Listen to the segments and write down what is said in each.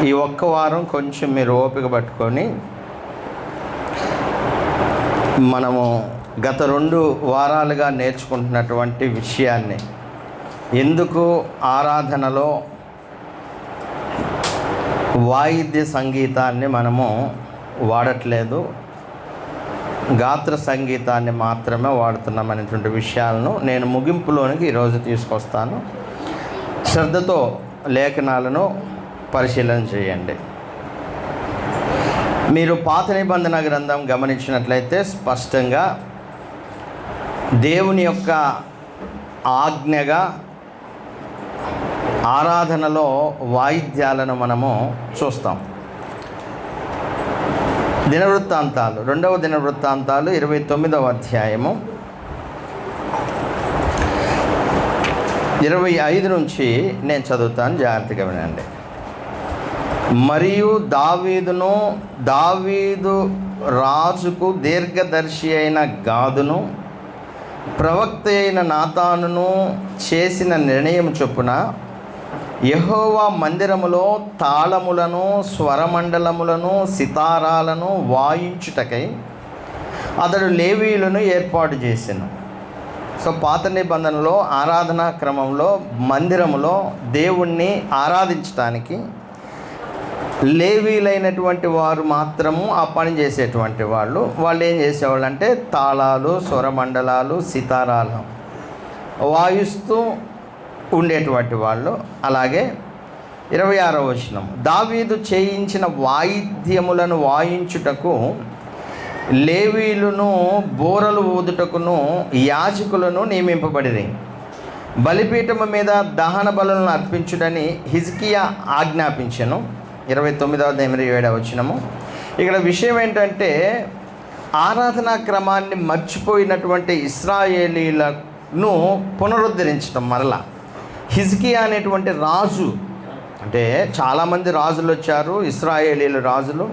ఈ ఒక్క వారం కొంచెం మీరు ఓపిక పట్టుకొని మనము గత 2 వారాలుగా నేర్చుకుంటున్నటువంటి విషయాన్ని, ఎందుకు ఆరాధనలో వాయిద్య సంగీతాన్ని మనము వాడట్లేదు, గాత్ర సంగీతాన్ని మాత్రమే వాడుతున్నామనేటువంటి విషయాలను నేను ముగింపులోనికి ఈరోజు తీసుకొస్తాను. శ్రద్ధతో లేఖనాలను పరిశీలన చేయండి. మీరు పాత నిబంధన గ్రంథం గమనించినట్లయితే స్పష్టంగా దేవుని యొక్క ఆజ్ఞగా ఆరాధనలో వాయిద్యాలను మనము చూస్తాం. దినవృత్తాంతాలు 2వ దినవృత్తాంతాలు 29వ అధ్యాయము 25 నుంచి నేను చదువుతాను, జాగ్రత్తగా వినండి. మరియు దావీదు రాజుకు దీర్ఘదర్శి అయిన గాదును ప్రవక్త అయిన నాతానును చేసిన నిర్ణయం చొప్పున యెహోవా మందిరములో తాళములను, స్వరమండలములను, సితారాలను వాయించుటకై అతడు లేవీయులను ఏర్పాటు చేసెను. సో పాత నిబంధనలో ఆరాధనా క్రమంలో మందిరములో దేవుణ్ణి ఆరాధించటానికి లేవీలైనటువంటి వారు మాత్రము ఆ పని చేసేటువంటి వాళ్ళు ఏం చేసేవాళ్ళు అంటే తాళాలు, స్వరమండలాలు, సితారాలు వాయిస్తూ ఉండేటువంటి వాళ్ళు. అలాగే 26వ వచనం, దావీదు చేయించిన వాయిద్యములను వాయించుటకు లేవీయులను బోరలు ఊదుటకును యాజకులను నియమింపబడిరి. బలిపీఠము మీద దహన బలులను అర్పించుడని హిజ్కియా ఆజ్ఞాపించెను. 29వ అధ్యాయం 27వ వచనము. ఇక్కడ విషయం ఏంటంటే ఆరాధనా క్రమాన్ని మర్చిపోయినటువంటి ఇశ్రాయేలీలను పునరుద్ధరించడం. మరలా హిజ్కియా అనేటువంటి రాజు, అంటే చాలామంది రాజులు వచ్చారు, ఇశ్రాయేలీల రాజులు.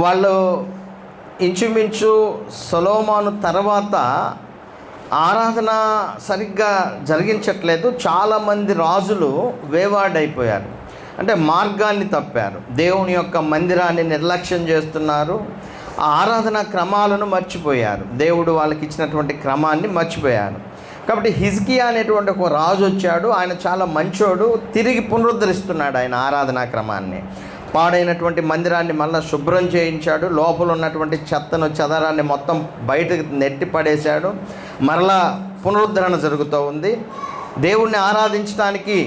వాళ్ళు ఇంచుమించు సొలొమోను తర్వాత ఆరాధన సరిగ్గా జరిగించట్లేదు. చాలామంది రాజులు వేవాడైపోయారు, అంటే మార్గాన్ని తప్పారు, దేవుని యొక్క మందిరాన్ని నిర్లక్ష్యం చేస్తున్నారు, ఆ ఆరాధన క్రమాలను మర్చిపోయారు, దేవుడు వాళ్ళకి ఇచ్చినటువంటి క్రమాన్ని మర్చిపోయారు. కాబట్టి హిజ్కియా అనేటువంటి ఒక రాజు వచ్చాడు. ఆయన చాలా మంచోడు, తిరిగి పునరుద్ధరిస్తున్నాడు ఆయన ఆరాధనా క్రమాన్ని. పాడైనటువంటి మందిరాన్ని మళ్ళీ శుభ్రం చేయించాడు, లోపల ఉన్నటువంటి చెత్తను చెదరాన్ని మొత్తం బయటకు నెట్టి పడేశాడు. మరలా పునరుద్ధరణ జరుగుతూ ఉంది. దేవుణ్ణి ఆరాధించడానికి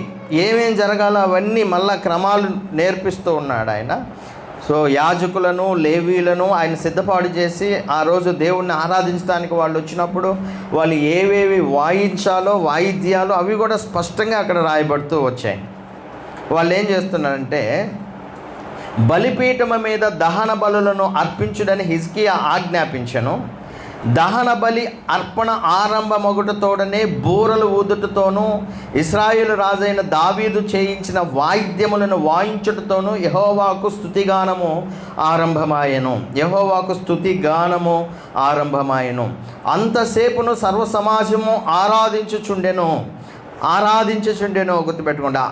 ఏమేం జరగాలో అవన్నీ మళ్ళా క్రమాలు నేర్పిస్తూ ఉన్నాడు ఆయన. సో యాజకులను, లేవీలను ఆయన సిద్ధపాటు చేసి ఆ రోజు దేవుణ్ణి ఆరాధించడానికి వాళ్ళు వచ్చినప్పుడు వాళ్ళు ఏవేవి వాయించాలో వాయిద్యాలు అవి కూడా స్పష్టంగా అక్కడ రాయబడుతూ వచ్చాయి. వాళ్ళు ఏం చేస్తున్నారంటే బలిపీఠము మీద దహన బలులను అర్పించుడని హిజ్కియా ఆజ్ఞాపించెను. దహన బలి అర్పణ ఆరంభమగుటతోడనే బూరలు ఊదుటతోనూ ఇశ్రాయేలు రాజైన దావీదు చేయించిన వాయిద్యములను వాయించుటతోనూ యెహోవాకు స్తుతిగానము ఆరంభమాయెను. అంతసేపును సర్వ సమాజము ఆరాధించుచుండెను. గుర్తుపెట్టుకోండి,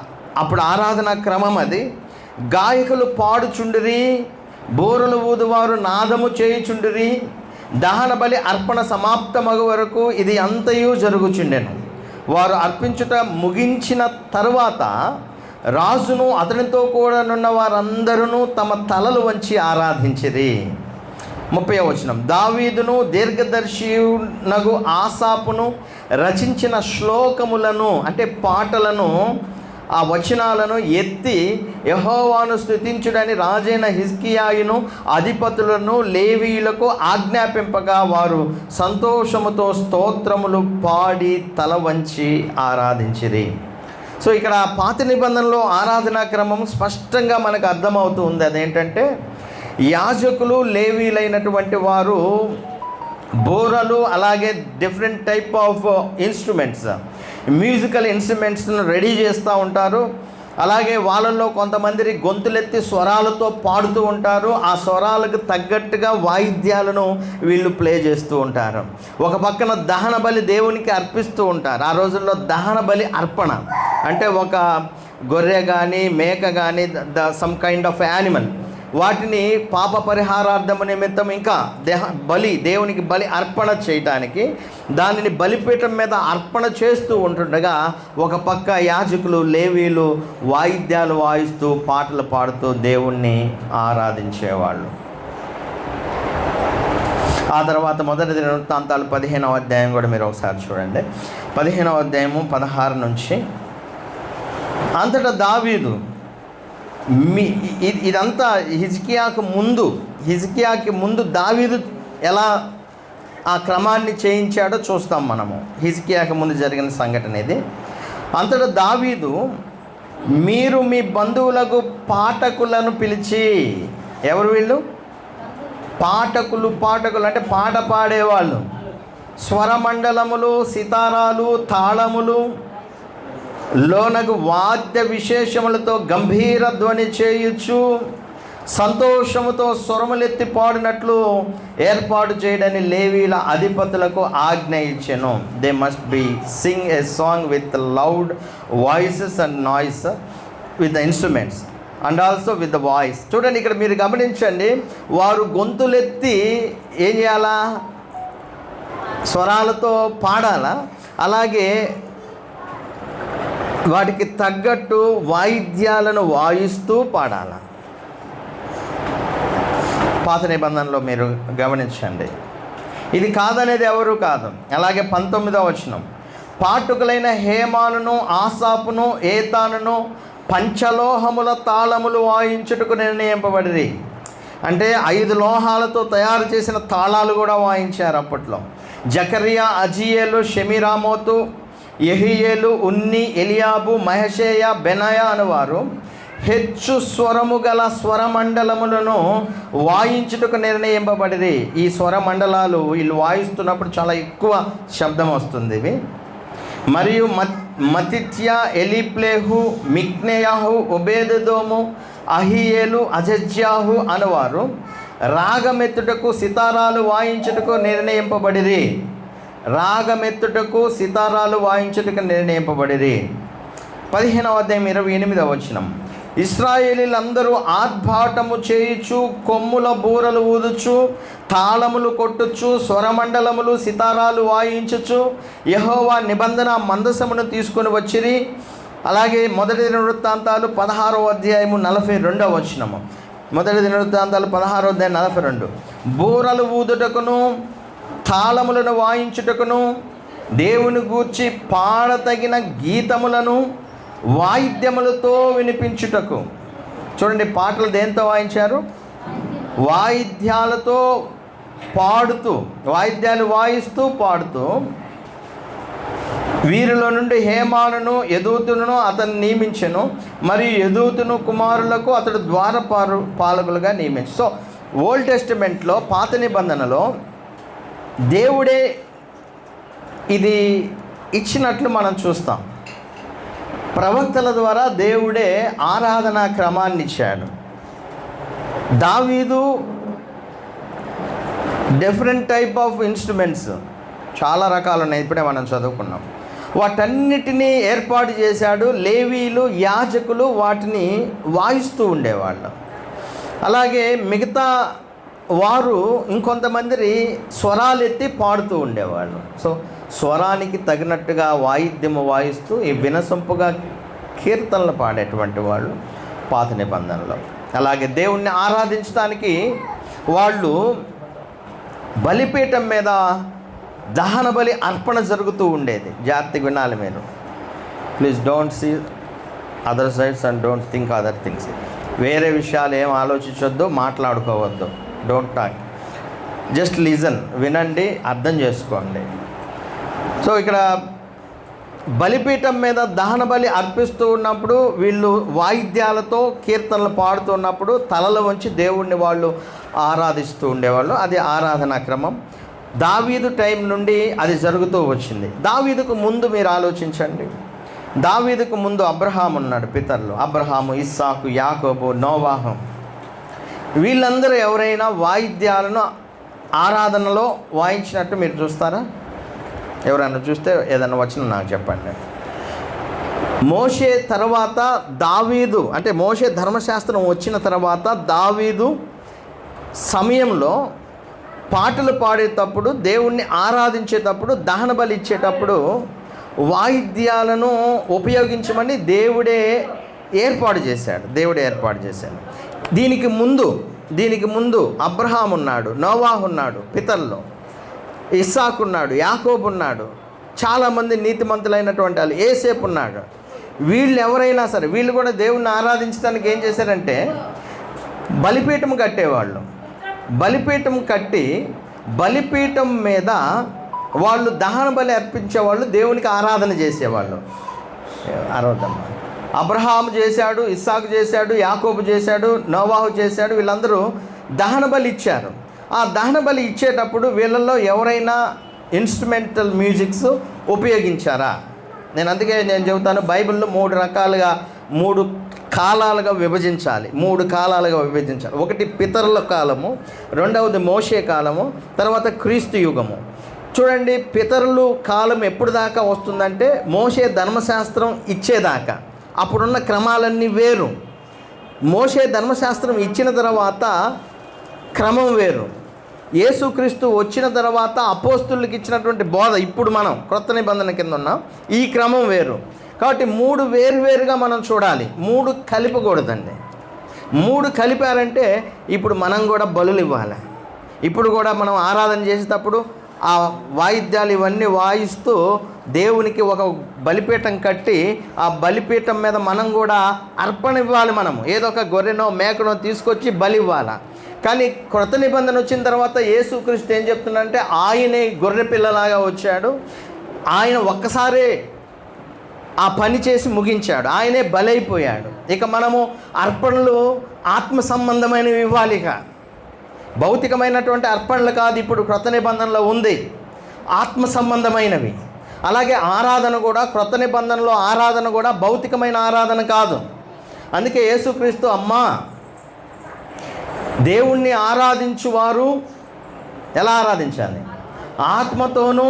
అప్పుడు ఆరాధన క్రమం అది. గాయకులు పాడుచుండిరి, బూరలు ఊదువారు నాదము చేయుచుండిరి. దహన బలి అర్పణ సమాప్తమగు వరకు ఇది అంతయు జరుగుచుండెను. వారు అర్పించుట ముగించిన తరువాత రాజును అతనితో కూడా నున్న వారందరూ తమ తలలు వంచి ఆరాధించిరి. 30వ వచనం, దావీదును దీర్ఘదర్శినగు ఆసాపును రచించిన శ్లోకములను, అంటే పాటలను, ఆ వచనాలను ఎత్తి యెహోవాను స్తుతించుడని రాజైన హిజ్కియాయును అధిపతులను లేవీయులకు ఆజ్ఞాపింపగా వారు సంతోషముతో స్తోత్రములు పాడి తల వంచి ఆరాధించిరి. సో ఇక్కడ పాత నిబంధనలో ఆరాధనా క్రమం స్పష్టంగా మనకు అర్థమవుతూ ఉంది. అదేంటంటే యాజకులు, లేవీలైనటువంటి వారు బోరలు, అలాగే different type of instruments, musical ఇన్స్ట్రుమెంట్స్ను రెడీ చేస్తూ ఉంటారు. అలాగే వాళ్ళల్లో కొంతమంది గొంతులెత్తి స్వరాలతో పాడుతూ ఉంటారు. ఆ స్వరాలకు తగ్గట్టుగా వాయిద్యాలను వీళ్ళు ప్లే చేస్తూ ఉంటారు. ఒక పక్కన దహన బలి దేవునికి అర్పిస్తూ ఉంటారు. ఆ రోజుల్లో దహన బలి అర్పణ అంటే ఒక గొర్రె కానీ మేక కానీ సమ్ కైండ్ ఆఫ్ యానిమల్, వాటిని పాప పరిహారార్థము నిమిత్తం ఇంకా దేవునికి బలి అర్పణ చేయటానికి దానిని బలిపీఠం మీద అర్పణ చేస్తూ ఉంటుండగా ఒక పక్క యాజకులు లేవీలు వాయిద్యాలు వాయిస్తూ పాటలు పాడుతూ దేవుణ్ణి ఆరాధించేవాళ్ళు. ఆ తర్వాత మొదటి దినవృత్తాంతాలు 15వ అధ్యాయం కూడా మీరు ఒకసారి చూడండి. 15వ అధ్యాయము 16 నుంచి. అంతటా దావీదు ఇదంతా హిజ్కియాకి ముందు దావీదు ఎలా ఆ క్రమాన్ని చేయించాడో చూస్తాం మనము. హిజ్కియాకి ముందు జరిగిన సంఘటన ఇది. అంతటా దావీదు, మీరు మీ బంధువులకు పాఠకులను పిలిచి, ఎవరు వీళ్ళు? పాఠకులు అంటే పాట పాడేవాళ్ళు, స్వరమండలములు, సితారాలు, తాళములు, లోనకు వాద్య విశేషములతో గంభీర ధ్వని చేయుచు సంతోషముతో స్వరములెత్తి పాడినట్లు ఏర్పాటు చేయడని లేవీల అధిపతులకు ఆజ్ఞ ఇచ్చెను. They must be sing a song with loud voices and noise with the instruments and also with the voice. చూడండి, ఇక్కడ మీరు గమనించండి, వారు గొంతులెత్తి ఏం చేయాలా? స్వరాలతో పాడాలా, అలాగే వాటికి తగ్గట్టు వాయిద్యాలను వాయిస్తూ పాడాలా. పాత నిబంధనలో మీరు గమనించండి, ఇది కాదనేది ఎవరు కాదు. అలాగే 19వ వచనం, పాఠకులైన హేమానును, ఆసాపును, ఏతానును పంచలోహముల తాళములు వాయించుటకు నిర్ణయింపబడిరి. అంటే 5 లోహాలతో తయారు చేసిన తాళాలు కూడా వాయించారు అప్పట్లో. జకరియా, అజీయేలు, షెమిరామోతు, యెహీయేలు, ఉన్ని, ఎలియాబు, మహషేయ, బెనయ అనువారు హెచ్చు స్వరము గల స్వరమండలములను వాయించుటకు నిర్ణయింపబడిరి. ఈ స్వరమండలాలు వీళ్ళు వాయిస్తున్నప్పుడు చాలా ఎక్కువ శబ్దం వస్తుంది ఇవి. మరియు మతిత్యా, ఎలీప్లేహు, మిక్నేయాహు, ఒబేదెదోము, అహియేలు, అజజ్యాహు అనువారు రాగమెత్తుటకు సితారాలు వాయించుటకు నిర్ణయింపబడిరి. రాగమెత్తుటకు సితారాలు వాయించుటకు నిర్ణయింపబడిరి. 15వ అధ్యాయం 28వ వచనం, ఇశ్రాయేలీలందరూ ఆర్భాటము చేయుచు, కొమ్ముల బూరలు ఊదుచు, తాళములు కొట్టుచు, స్వరమండలములు, సితారాలు వాయించుచు యెహోవా నిబంధన మందసమును తీసుకొని వచ్చిరి. అలాగే మొదటి దినవృత్తాంతాలు 16వ అధ్యాయము 42వ వచనము. మొదటి దినవృత్తాంతాలు 16వ అధ్యాయం 42, బూరలు ఊదుటకును తాళములను వాయించుటకును దేవుని గూర్చి పాడతగిన గీతములను వాయిద్యములతో వినిపించుటకు. చూడండి, పాటలు దేంతో వాయించారు? వాయిద్యాలతో పాడుతూ, వాయిద్యాలు వాయిస్తూ పాడుతూ. వీరిలో నుండి హేమానును, యదూతును అతను నియమించెను, మరియు యదూతును కుమారులకు అతడు పాలకులుగా నియమించు. సో ఓల్డ్ టెస్టిమెంట్లో, పాత నిబంధనలో దేవుడే ఇది ఇచ్చినట్లు మనం చూస్తాం. ప్రవక్తల ద్వారా దేవుడే ఆరాధనా క్రమాన్ని ఇచ్చాడు. దావీదు డిఫరెంట్ టైప్ ఆఫ్ ఇన్స్ట్రుమెంట్స్ చాలా రకాలు ఉన్నాయి, ఇప్పుడే మనం చదువుకున్నాం. వాటన్నిటినీ ఏర్పాటు చేశాడు. లేవీలు, యాజకులు వాటిని వాయిస్తూ ఉండేవాళ్ళు. అలాగే మిగతా వారు ఇంకొంతమంది స్వరాలు ఎత్తి పాడుతూ ఉండేవాళ్ళు. సో స్వరానికి తగినట్టుగా వాయిద్యము వాయిస్తూ ఈ వినసొంపుగా కీర్తనలు పాడేటువంటి వాళ్ళు పాత నిబంధనలో. అలాగే దేవుణ్ణి ఆరాధించడానికి వాళ్ళు బలిపీఠం మీద దహన బలి అర్పణ జరుగుతూ ఉండేది. జాగ్రత్తగా వినాలి మీరు. Please don't see other sides and don't think other things. వేరే విషయాలు ఏం ఆలోచించొద్దు, మాట్లాడుకోవద్దు. డోంట్ టాక్, జస్ట్ లిజన్, వినండి, అర్థం చేసుకోండి. సో ఇక్కడ బలిపీఠం మీద దహన బలి అర్పిస్తూ ఉన్నప్పుడు వీళ్ళు వాయిద్యాలతో కీర్తనలు పాడుతున్నప్పుడు తలలు వంచి దేవుణ్ణి వాళ్ళు ఆరాధిస్తూ ఉండేవాళ్ళు. అది ఆరాధనా క్రమం. దావీదు టైం నుండి అది జరుగుతూ వచ్చింది. దావీదుకు ముందు మీరు ఆలోచించండి. దావీదుకు ముందు అబ్రహాము ఉన్నాడు, పితరులు. అబ్రహాము, ఇస్సాకు, యాకోబు, నోవాహు, వీళ్ళందరూ ఎవరైనా వాయిద్యాలను ఆరాధనలో వాయించినట్టు మీరు చూస్తారా? ఎవరైనా చూస్తే ఏదైనా వచ్చినా నాకు చెప్పండి. మోషే తర్వాత దావీదు, అంటే మోషే ధర్మశాస్త్రం వచ్చిన తర్వాత దావీదు సమయంలో పాటలు పాడేటప్పుడు, దేవుణ్ణి ఆరాధించేటప్పుడు, దహన బలి ఇచ్చేటప్పుడు వాయిద్యాలను ఉపయోగించమని దేవుడే ఏర్పాటు చేశాడు. దీనికి ముందు అబ్రహాం ఉన్నాడు, నోవాహు ఉన్నాడు, పితరులు ఇస్సాకు ఉన్నాడు, యాకోబు ఉన్నాడు, చాలామంది నీతిమంతులైనటువంటి వాళ్ళు, ఏసేపు ఉన్నాడు. వీళ్ళు ఎవరైనా సరే వీళ్ళు కూడా దేవుణ్ణి ఆరాధించడానికి ఏం చేశారంటే బలిపీఠం కట్టేవాళ్ళు. బలిపీఠం కట్టి బలిపీఠం మీద వాళ్ళు దహన బలి అర్పించేవాళ్ళు, దేవునికి ఆరాధన చేసేవాళ్ళు. అబ్రహాము చేశాడు, ఇస్సాకు చేశాడు, యాకోబు చేశాడు, నోవాహు చేశాడు. వీళ్ళందరూ దహన బలి ఇచ్చారు. ఆ దహన బలి ఇచ్చేటప్పుడు వీళ్ళల్లో ఎవరైనా ఇన్స్ట్రుమెంటల్ మ్యూజిక్స్ ఉపయోగించారా? అందుకే నేను చెబుతాను, బైబిల్లో 3 కాలాలుగా విభజించాలి. 3 కాలాలుగా విభజించాలి. ఒకటి పితరుల కాలము, రెండవది మోషే కాలము, తర్వాత క్రీస్తు యుగము. చూడండి, పితరులు కాలం ఎప్పుడు దాకా వస్తుందంటే మోషే ధర్మశాస్త్రం ఇచ్చేదాకా. అప్పుడున్న క్రమాలన్నీ వేరు. మోషే ధర్మశాస్త్రం ఇచ్చిన తర్వాత క్రమం వేరు. యేసుక్రీస్తు వచ్చిన తర్వాత అపోస్తులకు ఇచ్చినటువంటి బోధ, ఇప్పుడు మనం క్రొత్త నిబంధన కింద ఉన్నాం, ఈ క్రమం వేరు. కాబట్టి 3 వేరువేరుగా మనం చూడాలి. 3 కలిపకూడదండి. 3 కలిపారంటే ఇప్పుడు మనం కూడా బలులు ఇవ్వాలి. ఇప్పుడు కూడా మనం ఆరాధన చేసేటప్పుడు ఆ వాయిద్యాలు ఇవన్నీ వాయిస్తూ దేవునికి ఒక బలిపీఠం కట్టి ఆ బలిపీఠం మీద మనం కూడా అర్పణ ఇవ్వాలి. మనము ఏదో ఒక గొర్రెనో మేకనో తీసుకొచ్చి బలి ఇవ్వాలి. కానీ క్రొత్త నిబంధన వచ్చిన తర్వాత యేసుక్రీస్తు ఏం చెప్తున్నాడంటే ఆయనే గొర్రె పిల్లలాగా వచ్చాడు. ఆయన ఒక్కసారే ఆ పని చేసి ముగించాడు. ఆయనే బలైపోయాడు. ఇక మనము అర్పణలు ఆత్మ సంబంధమైనవి ఇవ్వాలి. ఇక భౌతికమైనటువంటి అర్పణలు కాదు, ఇప్పుడు క్రొత్త నిబంధనలో ఉంది, ఆత్మ సంబంధమైనవి. అలాగే ఆరాధన కూడా క్రొత్త నిబంధనలో ఆరాధన కూడా భౌతికమైన ఆరాధన కాదు. అందుకే యేసుక్రీస్తు అమ్మా దేవుణ్ణి ఆరాధించువారు ఎలా ఆరాధించాలి? ఆత్మతోనూ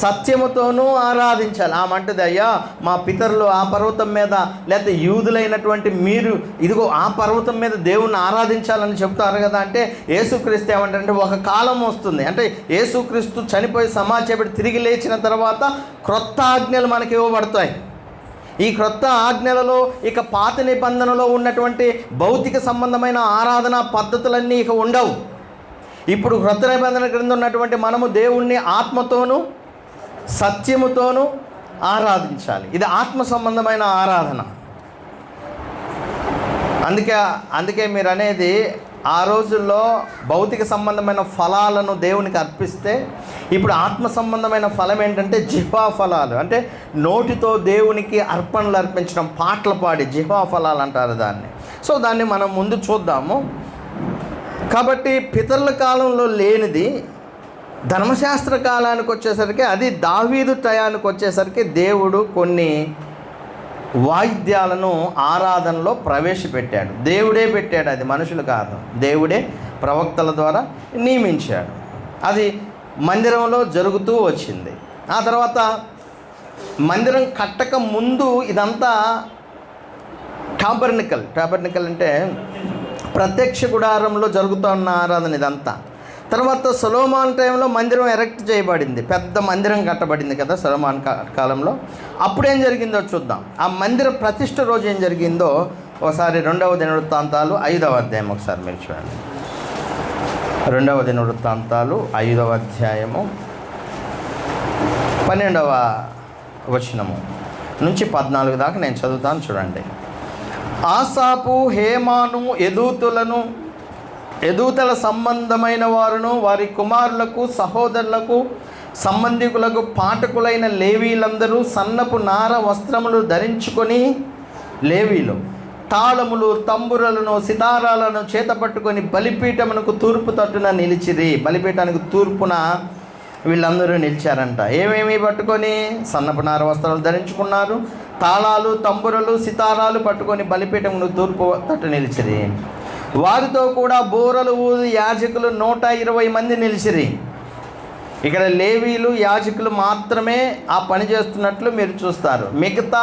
సత్యముతోనూ ఆరాధించాలి. ఆమంటది, అయ్యా మా పితరులు ఆ పర్వతం మీద, లేకపోతే యూదులైనటువంటి మీరు ఇదిగో ఆ పర్వతం మీద దేవుణ్ణి ఆరాధించాలని చెప్తారు కదా. అంటే యేసుక్రీస్తు ఏమంటారంటే ఒక కాలం వస్తుంది, అంటే యేసుక్రీస్తు చనిపోయి సమాజపడి తిరిగి లేచిన తర్వాత క్రొత్త ఆజ్ఞలు మనకి ఇవ్వబడతాయి. ఈ క్రొత్త ఆజ్ఞలలో ఇక పాత నిబంధనలో ఉన్నటువంటి భౌతిక సంబంధమైన ఆరాధన పద్ధతులన్నీ ఇక ఉండవు. ఇప్పుడు క్రొత్త నిబంధన క్రింద ఉన్నటువంటి మనము దేవుణ్ణి ఆత్మతోనూ సత్యముతోనూ ఆరాధించాలి. ఇది ఆత్మ సంబంధమైన ఆరాధన. అందుకే మీరు అనేది ఆ రోజుల్లో భౌతిక సంబంధమైన ఫలాలను దేవునికి అర్పిస్తే, ఇప్పుడు ఆత్మ సంబంధమైన ఫలం ఏంటంటే జిహ్వా ఫలాలు, అంటే నోటితో దేవునికి అర్పణలు అర్పించడం, పాటలు పాడి జిహ్వా ఫలాలు అంటారు దాన్ని. సో దాన్ని మనం ముందు చూద్దాము. కాబట్టి పితరుల కాలంలో లేనిది ధర్మశాస్త్ర కాలానికి వచ్చేసరికి, అది దావీదు టయానికి వచ్చేసరికి దేవుడు కొన్ని వాయిద్యాలను ఆరాధనలో ప్రవేశపెట్టాడు. దేవుడే పెట్టాడు, అది మనుషులు కాదు, దేవుడే ప్రవక్తల ద్వారా నియమించాడు. అది మందిరంలో జరుగుతూ వచ్చింది. ఆ తర్వాత మందిరం కట్టక ముందు ఇదంతా టాబర్నికల్ అంటే ప్రత్యక్ష గుడారంలో జరుగుతున్న ఆరాధన ఇదంతా. తర్వాత సొలొమోన్ టైంలో మందిరం ఎరెక్ట్ చేయబడింది, పెద్ద మందిరం కట్టబడింది కదా సొలొమోన్ కాలంలో. అప్పుడేం జరిగిందో చూద్దాం. ఆ మందిర ప్రతిష్ఠ రోజు ఏం జరిగిందో ఒకసారి 2వ దినవృత్తాంతాలు 5వ అధ్యాయం ఒకసారి మీరు చూడండి. 2వ దినవృత్తాంతాలు 5వ అధ్యాయము 12వ వచనము నుంచి 14 దాకా నేను చదువుతాను, చూడండి. ఆసాపు, హేమాను, యదూతల సంబంధమైన వారును వారి కుమారులకు, సహోదరులకు, సంబంధికులకు, పాఠకులైన లేవీలందరూ సన్నపు నార వస్త్రములు ధరించుకొని, లేవీలు తాళములు, తంబురలను, సితారాలను చేతపట్టుకొని బలిపీఠమునకు తూర్పు తట్టున నిలిచిరి. బలిపీఠానికి తూర్పున వీళ్ళందరూ నిలిచారంట. ఏమేమి పట్టుకొని? సన్నపు నార వస్త్రాలు ధరించుకున్నారు, తాళాలు, తంబురలు, సితారాలు పట్టుకొని బలిపీఠమును తూర్పు తట్టు నిలిచిరి. వారితో కూడా బూరలు ఊది యాజకులు 120 మంది నిలిచిరి. ఇక్కడ లేవీలు, యాజకులు మాత్రమే ఆ పని చేస్తున్నట్లు మీరు చూస్తారు. మిగతా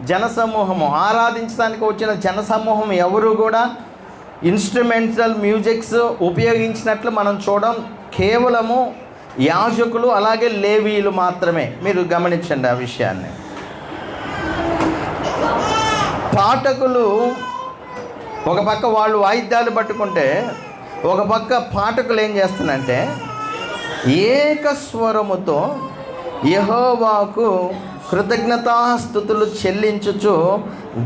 జనసమూహము, ఆరాధించడానికి వచ్చిన జనసమూహం ఎవరు కూడా ఇన్స్ట్రుమెంటల్ మ్యూజిక్స్ ఉపయోగించినట్లు మనం చూడం. కేవలము యాజకులు అలాగే లేవీయులు మాత్రమే. మీరు గమనించండి ఆ విషయాన్ని. పాఠకులు ఒక పక్క వాళ్ళు వాయిద్యాలు పట్టుకుంటే, ఒక పక్క పాఠకులు ఏం చేస్తున్నారంటే ఏకస్వరముతో యెహోవాకు కృతజ్ఞతాస్తుతులు చెల్లించుచు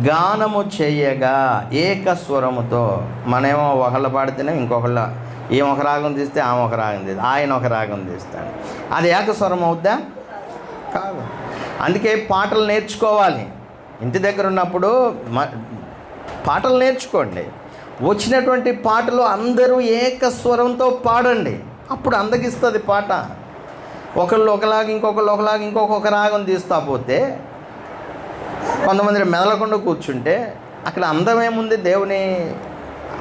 గానము చేయగా, ఏకస్వరముతో. మనమేమో ఒకళ్ళు పాడితేనే ఇంకొకళ్ళ, ఈమె ఒక రాగం తీస్తే ఆమె ఒక రాగం తీస్తే ఆయన ఒక రాగం తీస్తాడు. అది ఏకస్వరం అవుద్దా? కాదు. అందుకే పాటలు నేర్చుకోవాలి. ఇంటి దగ్గర ఉన్నప్పుడు పాటలు నేర్చుకోండి. వచ్చినటువంటి పాటలు అందరూ ఏకస్వరంతో పాడండి. అప్పుడు అందగిస్తుంది పాట. ఒకళ్ళు ఒకలాగా, ఇంకొకళ్ళు ఒకలాగా, ఇంకొక రాగం తీస్తా పోతే, కొంతమంది మెదలకుండా కూర్చుంటే అక్కడ అందమేముంది దేవుని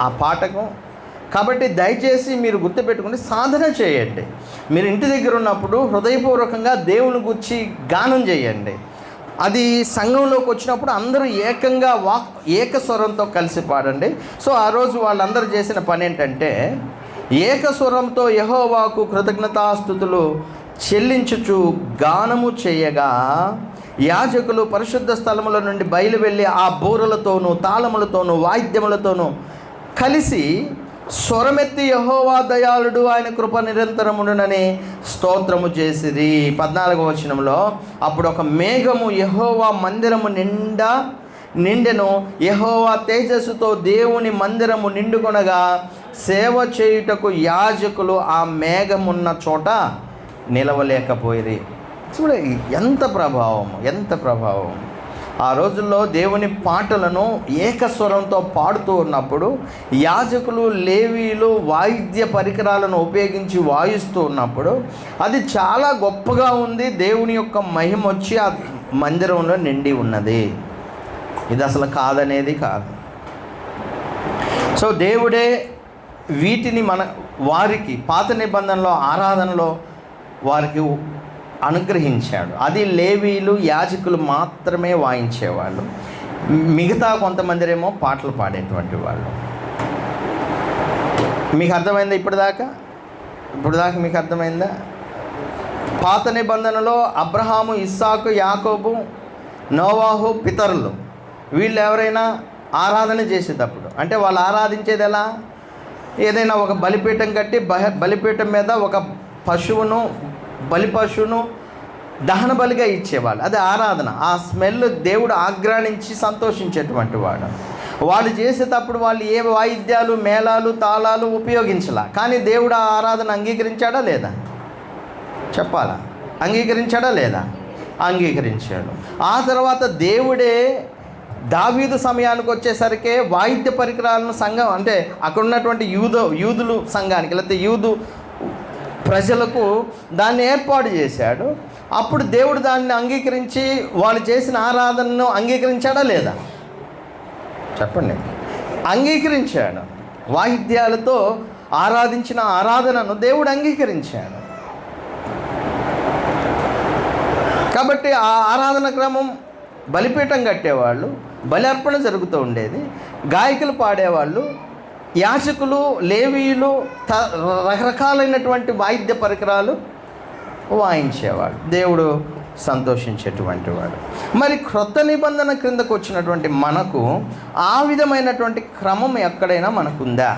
ఆ పాటకు. కాబట్టి దయచేసి మీరు గుర్తుపెట్టుకుని సాధన చేయండి. మీరు ఇంటి దగ్గర ఉన్నప్పుడు హృదయపూర్వకంగా దేవుని గురించి గానం చేయండి. అది సంఘంలోకి వచ్చినప్పుడు అందరూ ఏకంగా ఏకస్వరంతో కలిసి పాడండి. సో ఆ రోజు వాళ్ళందరూ చేసిన పని ఏంటంటే ఏకస్వరంతో యెహోవాకు కృతజ్ఞతాస్తుతులు చెల్లించుచు గానము చేయగా, యాజకులు పరిశుద్ధ స్థలముల నుండి బయలు వెళ్ళి ఆ బూరలతోనూ తాళములతోనూ వాయిద్యములతోనూ కలిసి స్వరమెత్తి యెహోవా దయాళుడు, ఆయన కృప నిరంతరముండునని స్తోత్రము చేసిరి. 14వ వచనంలో, అప్పుడు ఒక మేఘము యెహోవా మందిరము నిండెను. యెహోవా తేజస్సుతో దేవుని మందిరము నిండుకొనగా సేవ చేయుటకు యాజకులు ఆ మేఘమున్న చోట నిలవలేకపోయిరి. చూడ ఎంత ప్రభావం. ఆ రోజుల్లో దేవుని పాటలను ఏకస్వరంతో పాడుతూ ఉన్నప్పుడు యాజకులు లేవీయులు వాయిద్య పరికరాలను ఉపయోగించి వాయిస్తూ ఉన్నప్పుడు అది చాలా గొప్పగా ఉంది. దేవుని యొక్క మహిమ వచ్చి ఆ మందిరంలో నిండి ఉన్నది. ఇది అసలు కాదనేది కాదు. సో దేవుడే వీటిని వారికి పాత నిబంధనలో ఆరాధనలో వారికి అనుగ్రహించాడు. అది లేవీయులు యాజకులు మాత్రమే వాయించేవాళ్ళు. మిగతా కొంతమంది ఏమో పాటలు పాడేటువంటి వాళ్ళు. మీకు అర్థమైందా? ఇప్పుడు దాకా మీకు అర్థమైందా? పాత నిబంధనలో అబ్రహాము, ఇస్సాకు, యాకోబు, నోవాహు పితరులు వీళ్ళు ఎవరైనా ఆరాధన చేసేటప్పుడు, అంటే వాళ్ళు ఆరాధించేది ఎలా? ఏదైనా ఒక బలిపీఠం కట్టి బలిపీఠం మీద ఒక బలి పశువును దహన బలిగా ఇచ్చేవాళ్ళు. అది ఆరాధన. ఆ స్మెల్ దేవుడు ఆగ్రానించి సంతోషించేటువంటి వాడు. వాళ్ళు చేసేటప్పుడు వాళ్ళు ఏ వాయిద్యాలు, మేళాలు, తాళాలు ఉపయోగించాల. కానీ దేవుడు ఆ ఆరాధన అంగీకరించాడా లేదా? చెప్పాలా? అంగీకరించాడా లేదా? అంగీకరించాడు. ఆ తర్వాత దేవుడే దావీదు సమయానికి వచ్చేసరికి వాయిద్య పరికరాలను సంఘం, అంటే అక్కడ ఉన్నటువంటి యూదులు సంఘానికి, లేకపోతే యూదు ప్రజలకు దాన్ని ఏర్పాటు చేశాడు. అప్పుడు దేవుడు దాన్ని అంగీకరించి వాళ్ళు చేసిన ఆరాధనను అంగీకరించాడా లేదా? చెప్పండి. అంగీకరించాడు. వాయిద్యాలతో ఆరాధించిన ఆరాధనను దేవుడు అంగీకరించాడు. కాబట్టి ఆ ఆరాధన క్రమం, బలిపీఠం కట్టేవాళ్ళు, బలి అర్పణ జరుగుతూ ఉండేది, గాయకులు పాడేవాళ్ళు, యాజకులు, లేవీయులు రకరకాలైనటువంటి వాయిద్య పరికరాలు వాయించేవాడు. దేవుడు సంతోషించేటువంటి వాడు. మరి క్రొత్త నిబంధన క్రిందకు వచ్చినటువంటి మనకు ఆ విధమైనటువంటి క్రమం ఎక్కడైనా మనకుందా?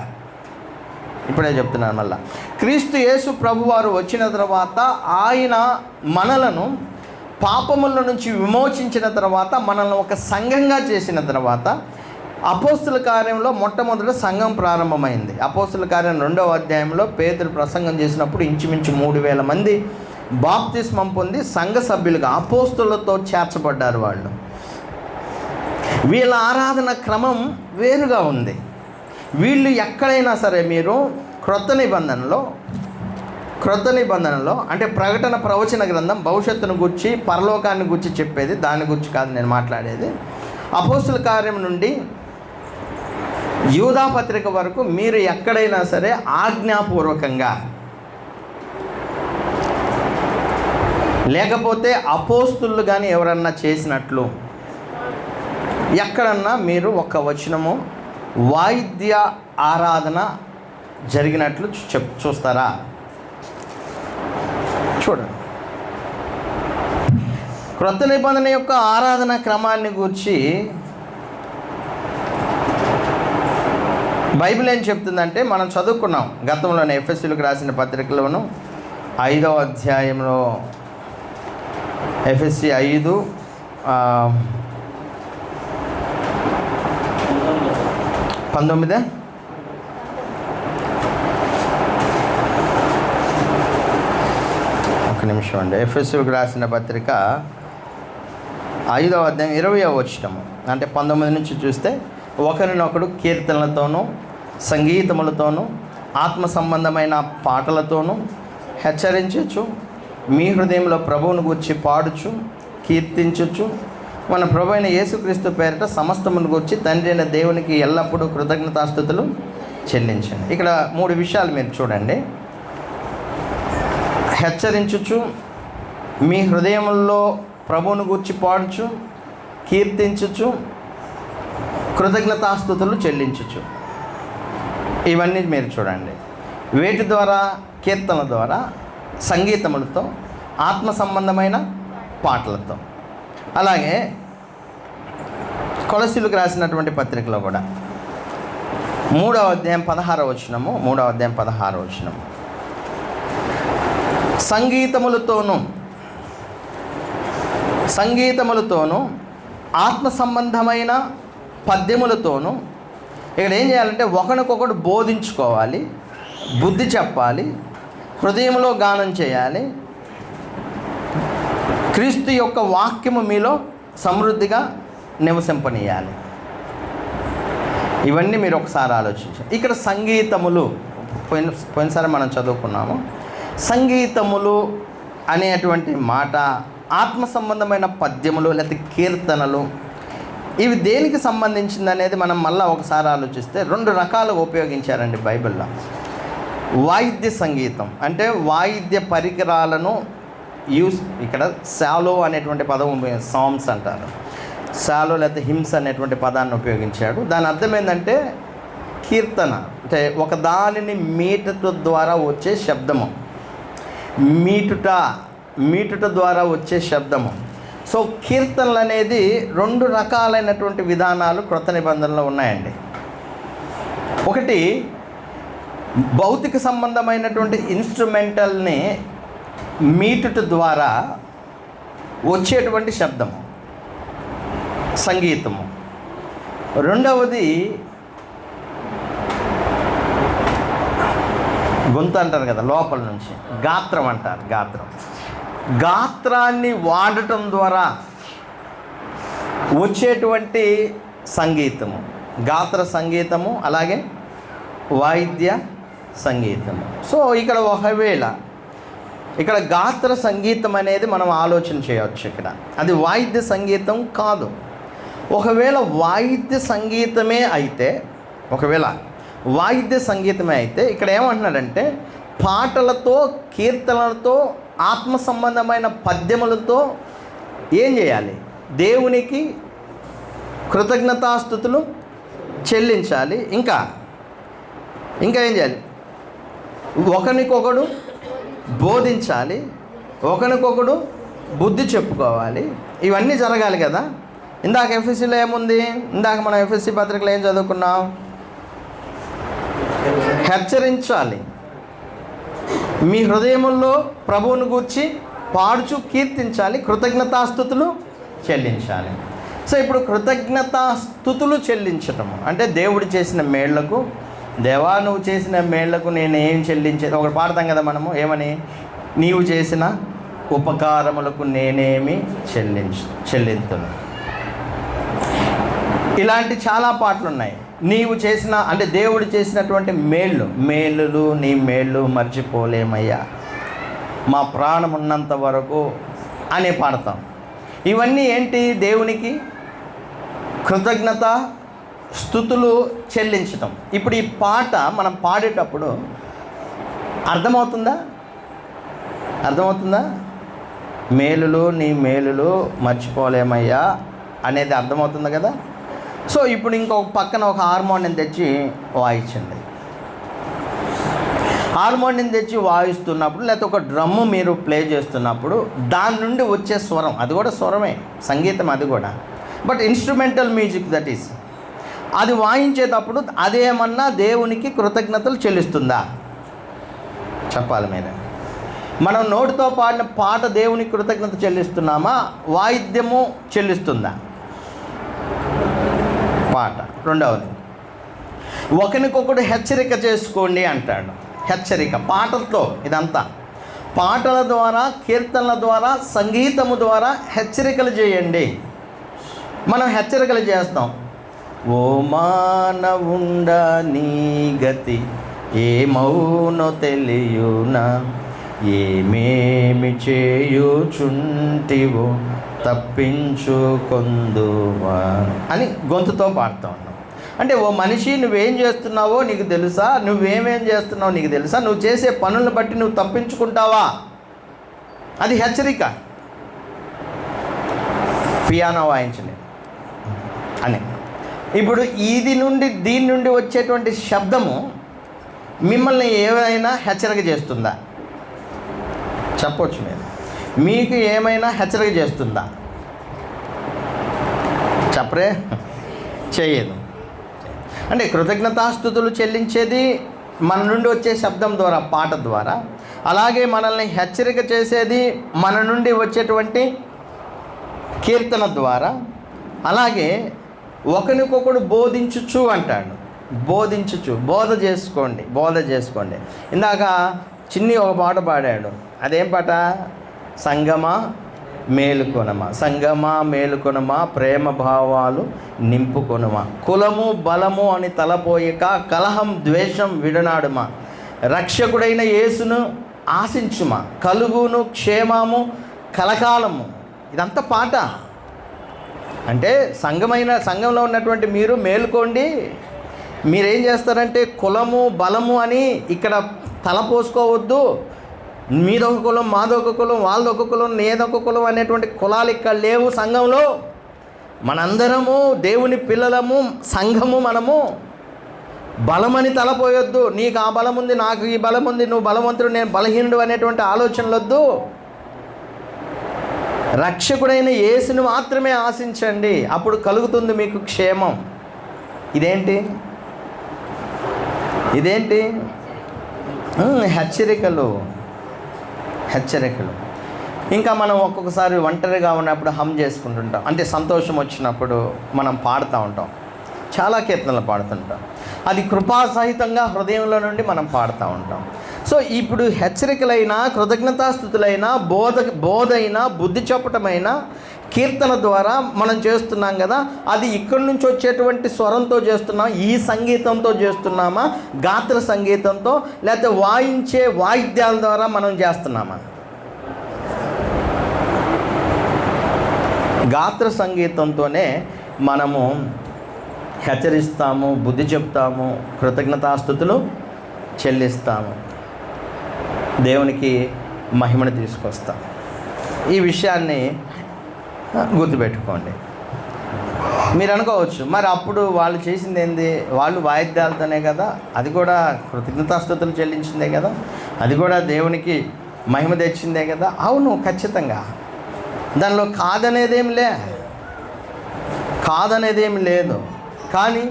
ఇప్పుడే చెప్తున్నాను మళ్ళా. క్రీస్తు యేసు ప్రభువారు వచ్చిన తర్వాత ఆయన మనలను పాపముల నుంచి విమోచించిన తర్వాత, మనల్ని ఒక సంఘంగా చేసిన తర్వాత, అపోస్తుల కార్యంలో మొట్టమొదట సంఘం ప్రారంభమైంది. అపోస్తుల కార్యం 2వ అధ్యాయంలో పేతురు ప్రసంగం చేసినప్పుడు ఇంచుమించు 3000 మంది బాప్తిస్మం పొంది సంఘ సభ్యులుగా అపోస్తులతో చేర్చబడ్డారు. వీళ్ళ ఆరాధన క్రమం వేరుగా ఉంది. వీళ్ళు ఎక్కడైనా సరే మీరు క్రొత్త నిబంధనలో అంటే ప్రకటన ప్రవచన గ్రంథం భవిష్యత్తును గురించి, పరలోకాన్ని గురించి చెప్పేది, దాని గురించి కాదు నేను మాట్లాడేది. అపోస్తుల కార్యం నుండి యూదా పత్రిక వరకు మీరు ఎక్కడైనా సరే ఆజ్ఞాపూర్వకంగా, లేకపోతే అపోస్తులు కానీ ఎవరన్నా చేసినట్లు ఎక్కడన్నా మీరు ఒక వచనము వాయిద్య ఆరాధన జరిగినట్లు చూస్తారా? చూడండి. క్రొత్త నిబంధన యొక్క ఆరాధన క్రమాన్ని గురించి బైబిల్ ఏం చెప్తుందంటే, మనం చదువుకున్నాం గతంలోనే ఎఫెసీయులకు రాసిన పత్రికలోను 5వ అధ్యాయంలో, ఎఫెసీ 5 19 ఒక నిమిషం అండి. ఎఫెసీయులకు రాసిన పత్రిక 5వ అధ్యాయం 20వ వచనము, అంటే 19 నుంచి చూస్తే, ఒకరినొకడు కీర్తనలతోనూ సంగీతములతోనూ ఆత్మ సంబంధమైన పాటలతోనూ హెచ్చరించచ్చు, మీ హృదయంలో ప్రభువును గూర్చి పాడుచు కీర్తించచ్చు, మన ప్రభు అయిన యేసుక్రీస్తు పేరిట సమస్తమును గూర్చి తండ్రి అయిన దేవునికి ఎల్లప్పుడూ కృతజ్ఞతాస్తుతులు చెల్లించండి. ఇక్కడ 3 విషయాలు మీరు చూడండి. హెచ్చరించుచు, మీ హృదయంలో ప్రభువును గూర్చి పాడుచు కీర్తించుచు, కృతజ్ఞతాస్తుతులు చెల్లించుచు. ఇవన్నీ మీరు చూడండి. వేటి ద్వారా? కీర్తనల ద్వారా, సంగీతములతో, ఆత్మ సంబంధమైన పాటలతో. అలాగే కొలసీలకు రాసినటువంటి పత్రికలో కూడా 3వ అధ్యాయం 16వ వచనము, 3వ అధ్యాయం 16వ వచనము, సంగీతములతోనూ ఆత్మ సంబంధమైన పద్యములతోనూ. ఇక్కడ ఏం చేయాలంటే ఒకరికొకడు బోధించుకోవాలి, బుద్ధి చెప్పాలి, హృదయంలో గానం చేయాలి, క్రీస్తు యొక్క వాక్యము మీలో సమృద్ధిగా నివసింపనీయాలి. ఇవన్నీ మీరు ఒకసారి ఆలోచించాలి. ఇక్కడ సంగీతములు పోయినసారి మనం చదువుకున్నాము. సంగీతములు అనేటువంటి మాట ఆత్మ సంబంధమైన పద్యములు లేకపోతే కీర్తనలు, ఇవి దేనికి సంబంధించింది అనేది మనం మళ్ళీ ఒకసారి ఆలోచిస్తే 2 రకాలుగా ఉపయోగించారండి బైబిల్లో. వాయిద్య సంగీతం అంటే వాయిద్య పరికరాలను ఇక్కడ శాలో అనేటువంటి పదం, సాంగ్స్ అంటారు. శాలో లేకపోతే హిమ్స్ అనేటువంటి పదాన్ని ఉపయోగించాడు. దాని అర్థం ఏంటంటే కీర్తన, అంటే ఒక దానిని మీటుట ద్వారా వచ్చే శబ్దము, మీటుట ద్వారా వచ్చే శబ్దము. సో కీర్తనలు అనేది 2 రకాలైనటువంటి విధానాలు క్రొత్త నిబంధనలో ఉన్నాయండి. ఒకటి భౌతిక సంబంధమైనటువంటి ఇన్స్ట్రుమెంటల్ని మీటుట ద్వారా వచ్చేటువంటి శబ్దము, సంగీతము. రెండవది గొంతు అంటారు కదా, లోపల నుంచి గాత్రం అంటారు. గాత్రాన్ని వాడటం ద్వారా వచ్చేటువంటి సంగీతము, గాత్ర సంగీతము, అలాగే వాయిద్య సంగీతము. సో ఇక్కడ ఒకవేళ ఇక్కడ గాత్ర సంగీతం అనేది మనం ఆలోచన చేయవచ్చు. ఇక్కడ అది వాయిద్య సంగీతం కాదు. ఒకవేళ వాయిద్య సంగీతమే అయితే ఇక్కడ ఏమంటున్నాడంటే పాటలతో, కీర్తనలతో, ఆత్మ సంబంధమైన పద్యములతో ఏం చేయాలి? దేవునికి కృతజ్ఞతాస్తుతులు చెల్లించాలి. ఇంకా ఏం చేయాలి? ఒకరికొకడు బోధించాలి, ఒకరికొకడు బుద్ధి చెప్పుకోవాలి. ఇవన్నీ జరగాలి కదా. ఇందాక ఎఫ్ఎస్సీలో ఏముంది? ఇందాక మనం ఎఫ్ఎస్సీ పత్రికలో ఏం చదువుకున్నాం? హెచ్చరించాలి, మీ హృదయముల్లో ప్రభువును గూర్చి పాడుచు కీర్తించాలి, కృతజ్ఞతాస్తుతులు చెల్లించాలి. సో ఇప్పుడు కృతజ్ఞతాస్తుతులు చెల్లించటము అంటే దేవుడు చేసిన మేళ్లకు, దేవా నువ్వు చేసిన మేళ్లకు నేను ఏం చెల్లించేది? ఒకటి పాడతాం కదా మనము, ఏమని? నీవు చేసిన ఉపకారములకు నేనేమి చెల్లింతును. ఇలాంటి చాలా పాటలు ఉన్నాయి. నీవు చేసిన అంటే దేవుడు చేసినటువంటి మేళ్ళు నీ మేళ్ళు మర్చిపోలేమయ్యా, మా ప్రాణం ఉన్నంత వరకు అనే పాడతాం. ఇవన్నీ ఏంటి? దేవునికి కృతజ్ఞత స్తుతులు చెల్లించటం. ఇప్పుడు ఈ పాట మనం పాడేటప్పుడు అర్థమవుతుందా? మేలులు నీ మేలులు మర్చిపోలేమయ్యా అనేది అర్థమవుతుంది కదా. సో ఇప్పుడు ఇంకొక పక్కన ఒక హార్మోనియం తెచ్చి వాయించండి. హార్మోనియం తెచ్చి వాయిస్తున్నప్పుడు, లేకపోతే ఒక డ్రమ్ము మీరు ప్లే చేస్తున్నప్పుడు దాని నుండి వచ్చే స్వరం, అది కూడా స్వరమే, సంగీతం అది కూడా, but instrumental music that is. అది వాయించేటప్పుడు అదేమన్నా దేవునికి కృతజ్ఞతలు చెల్లిస్తుందా? చెప్పాలి మీరే. మనం నోటితో పాడిన పాట దేవునికి కృతజ్ఞత చెల్లిస్తున్నామా? వాయిద్యము చెల్లిస్తుందా? పాట. రెండవది, ఒకరికొకడు హెచ్చరిక చేసుకోండి అంటాడు. హెచ్చరిక పాటలతో, ఇదంతా పాటల ద్వారా, కీర్తనల ద్వారా, సంగీతము ద్వారా హెచ్చరికలు చేయండి. మనం హెచ్చరికలు చేస్తాం. ఓ మానవుండ నీ గతి ఏమౌనో తెలియునా, ఏమేమి చేయుచుంటివో తప్పించుకొందువా అని గొంతుతో పాడుతూ ఉన్నాం. అంటే ఓ మనిషి, నువ్వేం చేస్తున్నావో నీకు తెలుసా? నువ్వేమేం చేస్తున్నావో నీకు తెలుసా? నువ్వు చేసే పనులను బట్టి నువ్వు తప్పించుకుంటావా? అది హెచ్చరిక. పియానో వాయించండి అని. ఇప్పుడు దీని నుండి వచ్చేటువంటి శబ్దము మిమ్మల్ని ఏమైనా హెచ్చరిక చేస్తుందా? చెప్పవచ్చు మీరు. మీకు ఏమైనా హెచ్చరిక చేస్తుందా? చెప్పరే, చేయదు. అంటే కృతజ్ఞతాస్తుతులు చెల్లించేది మన నుండి వచ్చే శబ్దం ద్వారా, పాట ద్వారా. అలాగే మనల్ని హెచ్చరిక చేసేది మన నుండి వచ్చేటువంటి కీర్తన ద్వారా. అలాగే ఒకరికొకడు బోధించుచు అంటాడు. బోధ చేసుకోండి. ఇందాక చిన్ని ఒక పాట పాడాడు. అదేం పాట? సంగమా మేలుకొనమా ప్రేమ భావాలు నింపుకొనమా, కులము బలము అని తలపోయక కలహం ద్వేషం విడనాడుమా, రక్షకుడైన యేసును ఆశించుమా, కలుగును క్షేమము కలకాలము. ఇదంతా పాట. అంటే సంఘంలో ఉన్నటువంటి మీరు మేలుకోండి. మీరేం చేస్తారంటే కులము బలము అని ఇక్కడ తలపోసుకోవద్దు. మీదొక కులం, మాదొక కులం, వాళ్ళదొక కులం, నేదొక కులం అనేటువంటి కులాలు ఇక్కడ లేవు సంఘంలో. మనందరము దేవుని పిల్లలము, సంఘము. మనము బలమని తలపోయొద్దు. నీకు ఆ బలం ఉంది, నాకు ఈ బలం ఉంది, నువ్వు బలవంతుడు, నేను బలహీనుడు అనేటువంటి ఆలోచనలు వద్దు. రక్షకుడైన యేసును మాత్రమే ఆశించండి, అప్పుడు కలుగుతుంది మీకు క్షేమం. ఇదేంటి హెచ్చరికలు. ఇంకా మనం ఒక్కొక్కసారి ఒంటరిగా ఉన్నప్పుడు హమ్ చేసుకుంటుంటాం. అంటే సంతోషం వచ్చినప్పుడు మనం పాడుతూ ఉంటాం. చాలా కీర్తనలు పాడుతుంటాం. అది కృపాసహితంగా హృదయంలో నుండి మనం పాడుతూ ఉంటాం. సో ఇప్పుడు హెచ్చరికలైనా, కృతజ్ఞతాస్తుతులైనా, బోధైనా, బుద్ధి చెప్పటమైనా కీర్తన ద్వారా మనం చేస్తున్నాం కదా. అది ఇక్కడి నుంచి వచ్చేటువంటి స్వరంతో చేస్తున్నాం, ఈ సంగీతంతో చేస్తున్నామా, గాత్ర సంగీతంతో, లేకపోతే వాయించే వాయిద్యాల ద్వారా మనం చేస్తున్నామా? గాత్ర సంగీతంతోనే మనము హెచ్చరిస్తాము, బుద్ధి చెప్తాము, కృతజ్ఞతాస్తుతులు చెల్లిస్తాము, దేవునికి మహిమను తీసుకొస్తాం. ఈ విషయాన్ని గుర్తుపెట్టుకోండి. మీరు అనుకోవచ్చు, మరి అప్పుడు వాళ్ళు చేసింది ఏంది? వాళ్ళు వాయిద్యాలతోనే కదా, అది కూడా కృతజ్ఞతాస్తుతులు చెల్లించిందే కదా, అది కూడా దేవునికి మహిమ తెచ్చిందే కదా. అవును, ఖచ్చితంగా దానిలో కాదనేదేమి లేదు. కానీ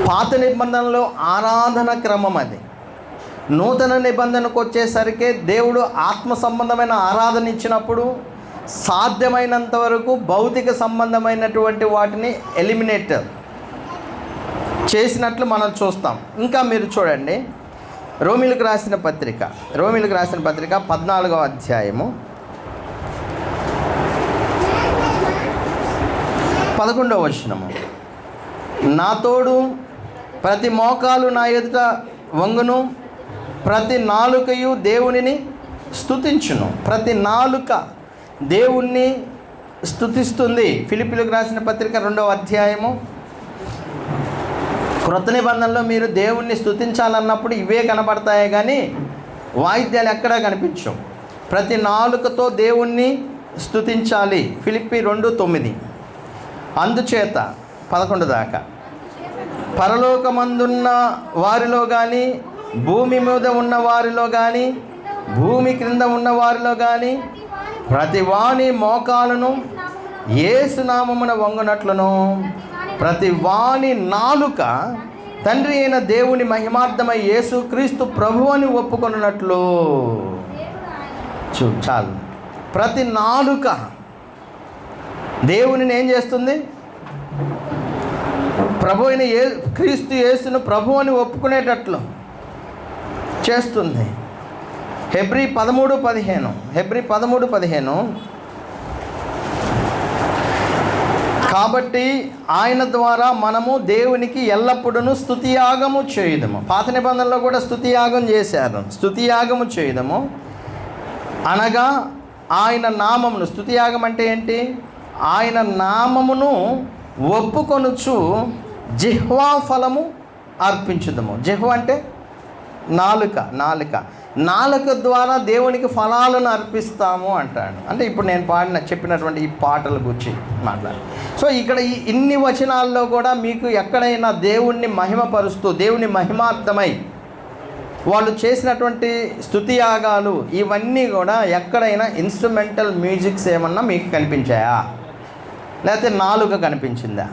పాత నిబంధనలో ఆరాధన క్రమం అది. నూతన నిబంధనకు వచ్చేసరికి దేవుడు ఆత్మ సంబంధమైన ఆరాధన ఇచ్చినప్పుడు సాధ్యమైనంత వరకు భౌతిక సంబంధమైనటువంటి వాటిని ఎలిమినేట్ చేసినట్లు మనం చూస్తాం. ఇంకా మీరు చూడండి, రోమీలకు రాసిన పత్రిక 14వ అధ్యాయము 11వ వచనము. నా తోడు ప్రతి మోకాలు నా ఎదుట వంగును, ప్రతి నాలుకయు దేవునిని స్తుతించును. ప్రతి నాలుక దేవుణ్ణి స్తుతిస్తుంది. ఫిలిప్పీలకు రాసిన పత్రిక 2వ అధ్యాయము. క్రొత్త నిబంధనలో మీరు దేవుణ్ణి స్తుతించాలన్నప్పుడు ఇవే కనపడతాయి, కానీ వాయిద్యాలు ఎక్కడా కనిపించవు. ప్రతి నాలుకతో దేవుణ్ణి స్తుతించాలి. ఫిలిప్పీ 2:9. అందుచేత 11 దాకా పరలోకమందున్న వారిలో కానీ, భూమి మీద ఉన్న వారిలో కానీ, భూమి క్రింద ఉన్న వారిలో కానీ ప్రతి వాని మోకాలను యేసు నామమున వంగునట్లును, ప్రతి వాని నాలుక తండ్రి అయిన దేవుని మహిమార్థమై యేసు క్రీస్తు ప్రభువు అని ఒప్పుకొనున్నట్లు. చాలు. ప్రతి నాలుక దేవునిని ఏం చేస్తుంది? ప్రభు అయిన క్రీస్తు యేసును ప్రభు అని ఒప్పుకునేటట్లు చేస్తుంది. హెబ్రీ 13:15 కాబట్టి ఆయన ద్వారా మనము దేవునికి ఎల్లప్పుడూ స్తుతియాగము చేయుదము. పాత నిబంధనలో కూడా స్తుతియాగం చేశారు. స్తుతియాగము చేయుదము అనగా ఆయన నామమును, స్తుతియాగం అంటే ఏంటి? ఆయన నామమును ఒప్పుకొనుచు జిహ్వా ఫలము అర్పించుదము. జిహ్వ అంటే నాలుక ద్వారా దేవునికి ఫలాలను అర్పిస్తాము అంటాడు. అంటే ఇప్పుడు నేను చెప్పినటువంటి ఈ పాటల గురించి మాట్లాడు. సో ఇక్కడ ఇన్ని వచనాల్లో కూడా మీకు ఎక్కడైనా దేవుణ్ణి మహిమపరుస్తూ, దేవుని మహిమార్థమై వాళ్ళు చేసినటువంటి స్తుతియాగాలు ఇవన్నీ కూడా ఎక్కడైనా ఇన్స్ట్రుమెంటల్ మ్యూజిక్స్ ఏమన్నా మీకు కనిపించాయా? లేకపోతే నాలుక కనిపించిందా?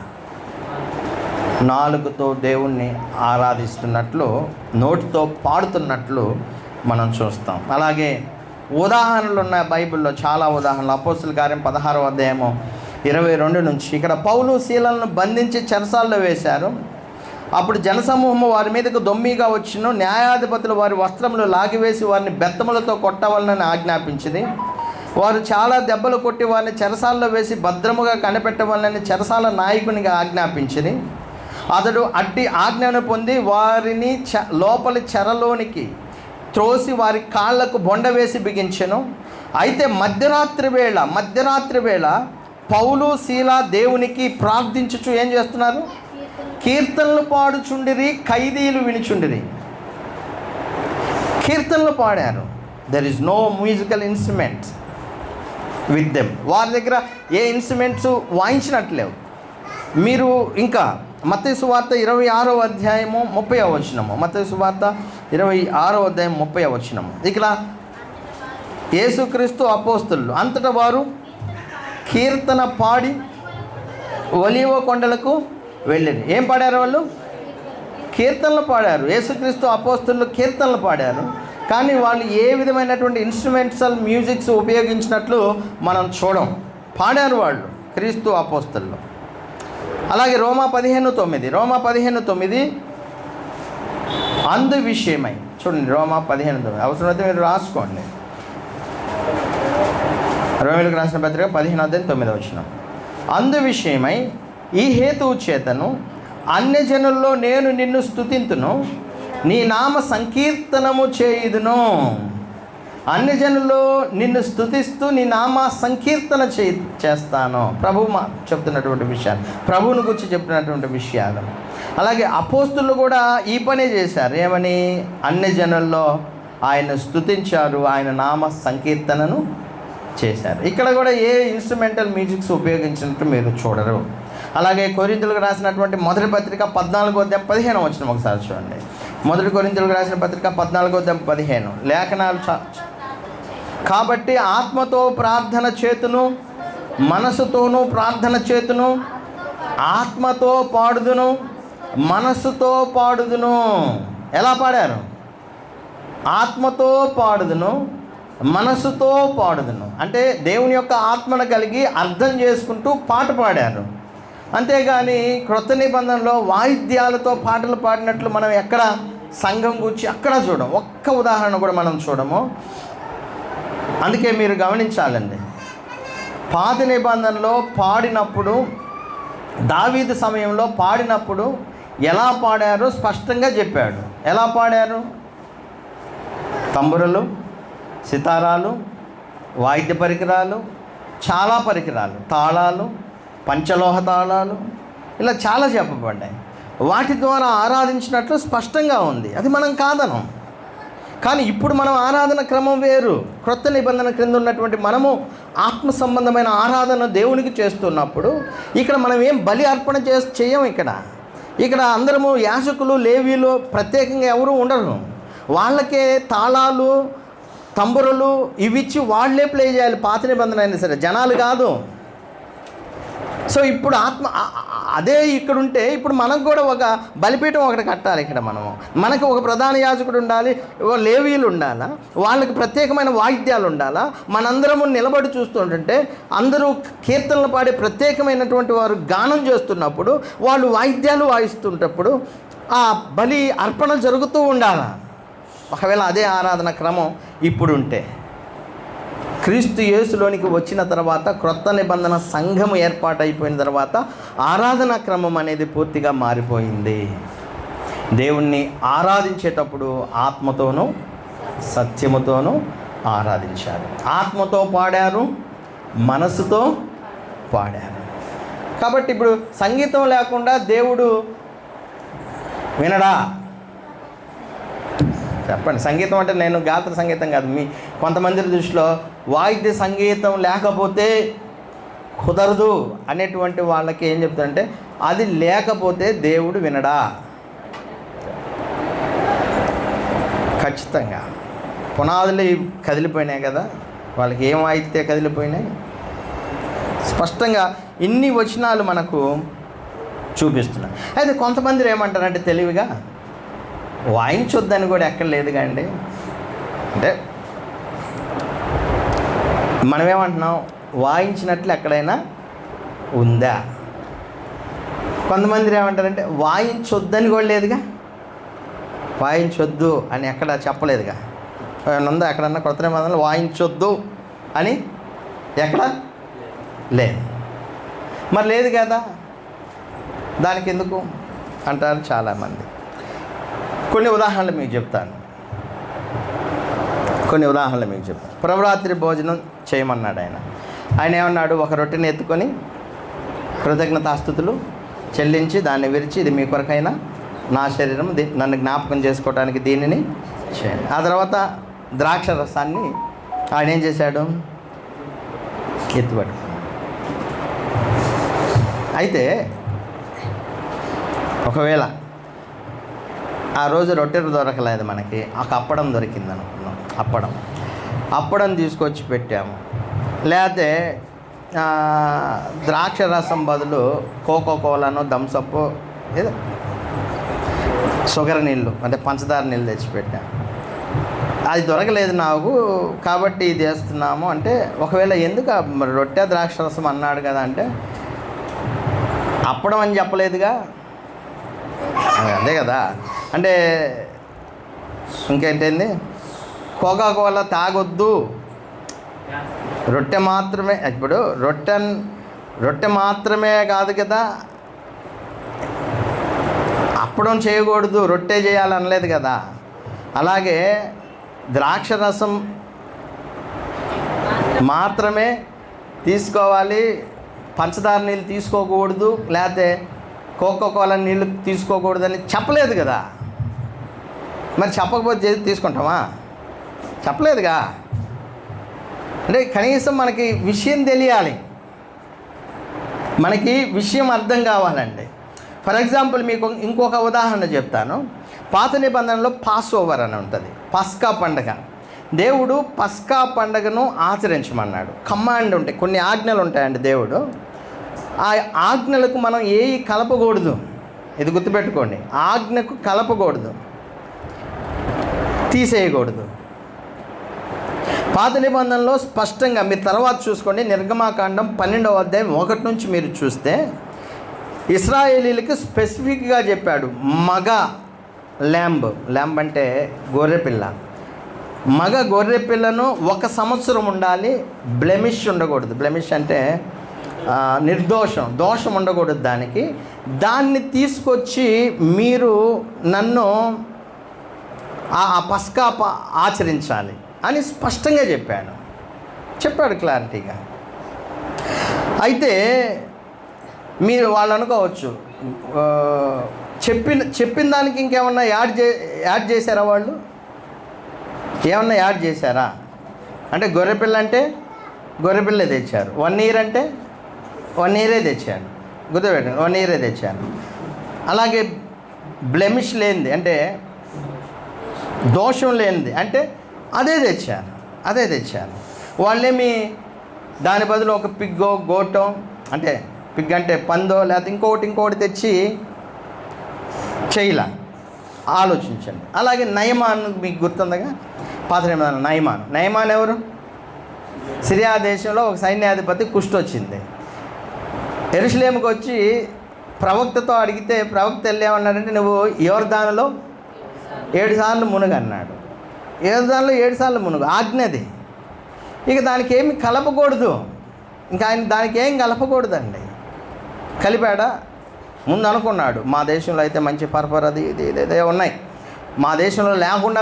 నాలుకతో దేవుణ్ణి ఆరాధిస్తున్నట్లు, నోటితో పాడుతున్నట్లు మనం చూస్తాం. అలాగే ఉదాహరణలు ఉన్నాయి బైబిల్లో, చాలా ఉదాహరణలు. అపోస్తుల కార్యం 16వ అధ్యాయము 22 నుంచి. ఇక్కడ పౌలు శీలను బంధించి చెరసాల్లో వేశారు. అప్పుడు జనసమూహము వారి మీదకు దొమ్మిగా వచ్చిన న్యాయాధిపతులు వారి వస్త్రములు లాగివేసి వారిని బెత్తములతో కొట్టవలనని ఆజ్ఞాపించింది. వారు చాలా దెబ్బలు కొట్టి వారిని చెరసాల్లో వేసి భద్రముగా కనిపెట్టవాలని చెరసాల నాయకునిగా ఆజ్ఞాపించింది. అతడు అట్టి ఆజ్ఞను పొంది వారిని లోపలి చెరలోనికి త్రోసి వారి కాళ్లకు బొండ వేసి బిగించెను. అయితే మధ్యరాత్రి వేళ పౌలు శీల దేవునికి ప్రార్థించుచు ఏం చేస్తున్నారు? కీర్తనలు పాడుచుండిరి, ఖైదీలు వినుచుండిరి. కీర్తనలు పాడారు. There is no musical instruments with them. వారి దగ్గర ఏ ఇన్స్ట్రుమెంట్స్ వాయించినట్లేవు. మీరు ఇంకా మత్తయి సువార్త 26వ అధ్యాయము 30వ వచనము, మత్తయి సువార్త 26వ అధ్యాయం 30వ వచనము. ఇక్కడ యేసుక్రీస్తు అపోస్తలులు అంతటా వారు కీర్తన పాడి ఒలీవ కొండలకు వెళ్ళింది. ఏం పాడారు? వాళ్ళు కీర్తనలు పాడారు. యేసుక్రీస్తు అపోస్తలులు కీర్తనలు పాడారు. కానీ వాళ్ళు ఏ విధమైనటువంటి ఇన్స్ట్రుమెంటల్ మ్యూజిక్స్ ఉపయోగించినట్లు మనం చూడం. పాడారు వాళ్ళు క్రీస్తు అపోస్తలులు. అలాగే రోమా 15:9 అందు విషయమై చూడండి. రోమా 15:9 అవసరమైతే మీరు రాసుకోండి. రోమిలకు రాసిన పత్రిక 15:9 అందు విషయమై ఈ హేతువు చేతను అన్యజనుల్లో నేను నిన్ను స్తుతింతును, నీ నామ సంకీర్తనము చేయుదును. అన్యజనుల్లో నిన్ను స్తుతిస్తూ నీ నామ సంకీర్తన చేస్తాను. ప్రభువు చెప్తున్నటువంటి విషయాలు, ప్రభువుని గురించి చెప్పినటువంటి విషయాలు. అలాగే అపోస్తులు కూడా ఈ పనే చేశారు. ఏమని? అన్యజనుల్లో ఆయన స్తుతించారు, ఆయన నామ సంకీర్తనను చేశారు. ఇక్కడ కూడా ఏ ఇన్స్ట్రుమెంటల్ మ్యూజిక్స్ ఉపయోగించినట్టు మీరు చూడరు. అలాగే కొరింథీయులకు రాసినటువంటి మొదటి పత్రిక 14:15 ఒకసారి చూడండి. మొదటి కొరింథీయులకు రాసిన పత్రిక 14:15 లేఖనాలు కాబట్టి ఆత్మతో ప్రార్థన చేతును, మనసుతోనూ ప్రార్థన చేతును, ఆత్మతో పాడుదును, మనసుతో పాడుదును. ఎలా పాడారు? ఆత్మతో పాడుదును, మనసుతో పాడుదును. అంటే దేవుని యొక్క ఆత్మను కలిగి అర్థం చేసుకుంటూ పాట పాడారు. అంతేగాని క్రొత్త నిబంధనలో వాయిద్యాలతో పాటలు పాడినట్లు మనం ఎక్కడ సంఘం గురించి అక్కడ చూడం. ఒక్క ఉదాహరణ కూడా మనం చూడము. అందుకే మీరు గమనించాలండి, పాత నిబంధనలో పాడినప్పుడు, దావీదు సమయంలో పాడినప్పుడు ఎలా పాడారో స్పష్టంగా చెప్పాడు. ఎలా పాడారు? తంబురలు, సితారాలు, వాయిద్య పరికరాలు, చాలా పరికరాలు, తాళాలు, పంచలోహ తాళాలు, ఇలా చాలా చెప్పబడ్డాయి. వాటి ద్వారా ఆరాధించినట్లు స్పష్టంగా ఉంది. అది మనం కాదనం. కానీ ఇప్పుడు మనం ఆరాధన క్రమం వేరు. క్రొత్త నిబంధన క్రింద ఉన్నటువంటి మనము ఆత్మ సంబంధమైన ఆరాధన దేవునికి చేస్తున్నప్పుడు ఇక్కడ మనం ఏం బలి అర్పణ చేయం. ఇక్కడ అందరము యాజకులు, లేవీలు ప్రత్యేకంగా ఎవరు ఉండరు. వాళ్ళకే తాళాలు, తంబురలు ఇవిచ్చి వాళ్ళే ప్లే చేయాలి. పాత నిబంధన అయినా సరే, జనాలు కాదు. సో ఇప్పుడు అదే ఇక్కడ ఉంటే ఇప్పుడు మనకు కూడా ఒక బలిపీఠం ఒకటి కట్టాలి. ఇక్కడ మనకు ఒక ప్రధాన యాజకుడు ఉండాలి, లేవీలు ఉండాలా, వాళ్ళకి ప్రత్యేకమైన వాయిద్యాలు ఉండాలా. మనందరము నిలబడి చూస్తుంటే అందరూ కీర్తనలు పాడే ప్రత్యేకమైనటువంటి వారు గానం చేస్తున్నప్పుడు, వాళ్ళు వాయిద్యాలు వాయిస్తుంటప్పుడు ఆ బలి అర్పణ జరుగుతూ ఉండాలా. ఒకవేళ అదే ఆరాధన క్రమం ఇప్పుడుంటే, క్రీస్తు యేసులోనికి వచ్చిన తర్వాత క్రొత్త నిబంధన సంఘం ఏర్పాటైపోయిన తర్వాత ఆరాధన క్రమం అనేది పూర్తిగా మారిపోయింది. దేవుణ్ణి ఆరాధించేటప్పుడు ఆత్మతోనూ సత్యముతోనూ ఆరాధించారు. ఆత్మతో పాడారు, మనసుతో పాడారు. కాబట్టి ఇప్పుడు సంగీతం లేకుండా దేవుడు వినడా? చెప్పండి. సంగీతం అంటే నేను గాత్ర సంగీతం కాదు. కొంతమంది దృష్టిలో వాయిద్య సంగీతం లేకపోతే కుదరదు అనేటువంటి వాళ్ళకి ఏం చెప్తారంటే, అది లేకపోతే దేవుడు వినడా? ఖచ్చితంగా పునాదులు కదిలిపోయినాయి కదా, వాళ్ళకి ఏం వాయిద్య కదిలిపోయినాయి. స్పష్టంగా ఇన్ని వచనాలు మనకు చూపిస్తున్నాయి. అయితే కొంతమంది ఏమంటారంటే తెలివిగా, వాయించొద్దని కూడా ఎక్కడ లేదు కండి. అంటే మనమేమంటున్నాం, వాయించినట్లు ఎక్కడైనా ఉందా? కొంతమంది ఏమంటారంటే వాయించొద్దని కూడా లేదుగా, వాయించొద్దు అని ఎక్కడ చెప్పలేదుగా. ఉందా ఎక్కడన్నా కొత్త నిబంధనలు వాయించొద్దు అని ఎక్కడ లేదు? మరి లేదు కదా, దానికి ఎందుకు అంటారు చాలామంది. కొన్ని ఉదాహరణలు మీకు చెప్తాను. ప్రభురాత్రి భోజనం చేయమన్నాడు ఆయన ఏమన్నాడు? ఒక రొట్టెని ఎత్తుకొని కృతజ్ఞతాస్తుతులు చెల్లించి దాన్ని విరిచి, ఇది మీ కొరకైనా నా శరీరం, నన్ను జ్ఞాపకం చేసుకోవడానికి దీనిని చేయండి. ఆ తర్వాత ద్రాక్ష రసాన్ని ఆయన ఏం చేశాడు? ఎత్తుపడు. అయితే ఒకవేళ ఆ రోజు రొట్టెలు దొరకలేదు, మనకి ఒక అప్పడం దొరికింది అనుకున్నాం. అప్పడం తీసుకొచ్చి పెట్టాము. లేకపోతే ద్రాక్ష రసం బదులు కోకోకోలాను, థమ్సప్, ఏదో షుగర్ నీళ్ళు అంటే పంచదార నీళ్ళు తెచ్చిపెట్టాము. అది దొరకలేదు నాకు, కాబట్టి ఇది వేస్తున్నాము అంటే, ఒకవేళ ఎందుకు మరి రొట్టె ద్రాక్ష రసం అన్నాడు కదా అంటే, అప్పడం అని చెప్పలేదుగా, అదే కదా. అంటే ఇంకేంటండి, కోకోకోలా తాగొద్దు, రొట్టె మాత్రమే. ఇప్పుడు రొట్టె మాత్రమే కాదు కదా, అప్పడం చేయకూడదు, రొట్టె చేయాలనలేదు కదా. అలాగే ద్రాక్ష రసం మాత్రమే తీసుకోవాలి, పంచదార నీళ్ళు తీసుకోకూడదు, లేకపోతే కోకోకోలా నీళ్ళు తీసుకోకూడదని చెప్పలేదు కదా. మరి చెప్పకపోతే తీసుకుంటామా? చెప్పలేదుగా. అంటే కనీసం మనకి విషయం తెలియాలి, మనకి విషయం అర్థం కావాలండి. ఫర్ ఎగ్జాంపుల్ మీకు ఇంకొక ఉదాహరణ చెప్తాను. పాత నిబంధనలో పాస్ ఓవర్ అని ఉంటుంది, పస్కా పండగ. దేవుడు పస్కా పండగను ఆచరించమన్నాడు. కమాండ్ ఉంటాయి, కొన్ని ఆజ్ఞలు ఉంటాయండి దేవుడు. ఆ ఆజ్ఞలకు మనం ఏవి కలపకూడదు, ఇది గుర్తుపెట్టుకోండి. ఆజ్ఞకు కలపకూడదు, తీసేయకూడదు. పాత నిబంధనలో స్పష్టంగా మీరు తర్వాత చూసుకోండి, నిర్గమాకాండం 12వ అధ్యాయం 1 నుంచి మీరు చూస్తే ఇశ్రాయేలీలకి స్పెసిఫిక్గా చెప్పాడు. మగ ల్యాంబ్ అంటే గొర్రెపిల్ల, మగ గొర్రెపిల్లను 1 సంవత్సరం ఉండాలి, బ్లెమిష్ ఉండకూడదు. బ్లెమిష్ అంటే దోషం ఉండకూడదు దానికి. దాన్ని తీసుకొచ్చి మీరు నన్ను ఆ పస్కా ఆచరించాలి అని స్పష్టంగా చెప్పాడు క్లారిటీగా. అయితే మీరు వాళ్ళు అనుకోవచ్చు, చెప్పిన దానికి ఇంకేమన్నా యాడ్ చేశారా వాళ్ళు? ఏమన్నా యాడ్ చేశారా? అంటే గొర్రెపిల్ల అంటే గొర్రెపిల్లే తెచ్చారు. 1 ఇయర్ అంటే 1 ఇయరే తెచ్చాను. గుర్తుపెట్టండి, 1 ఇయరే తెచ్చాను. అలాగే బ్లెమిష్ లేనిది అంటే దోషం లేనిది అంటే అదే తెచ్చాను. వాళ్ళేమి దాని బదులు ఒక పిగ్గో గోటో, అంటే పిగ్ అంటే పందో లేకపోతే ఇంకోటి తెచ్చి చేయలా. ఆలోచించండి. అలాగే నయమాన్ మీకు గుర్తుందిగా, పాత నిబంధన నయమాన్ ఎవరు? సిరియా దేశంలో ఒక సైన్యాధిపతి కుష్టు వచ్చింది. యెరూషలేముకి వచ్చి ప్రవక్తతో అడిగితే ప్రవక్త వెళ్ళేమన్నాడంటే, నువ్వు యోర్దానులో 7 సార్లు మునుగు అన్నాడు. యోర్దానులో 7 సార్లు మునుగు, ఆజ్ఞది. ఇక దానికి ఏమి కలపకూడదు, ఇంకా ఆయన దానికి ఏం కలపకూడదండి. కలిపాడా? ముందు అనుకున్నాడు, మా దేశంలో అయితే మంచి పరపరది ఇదే ఉన్నాయి, మా దేశంలో లేకుండా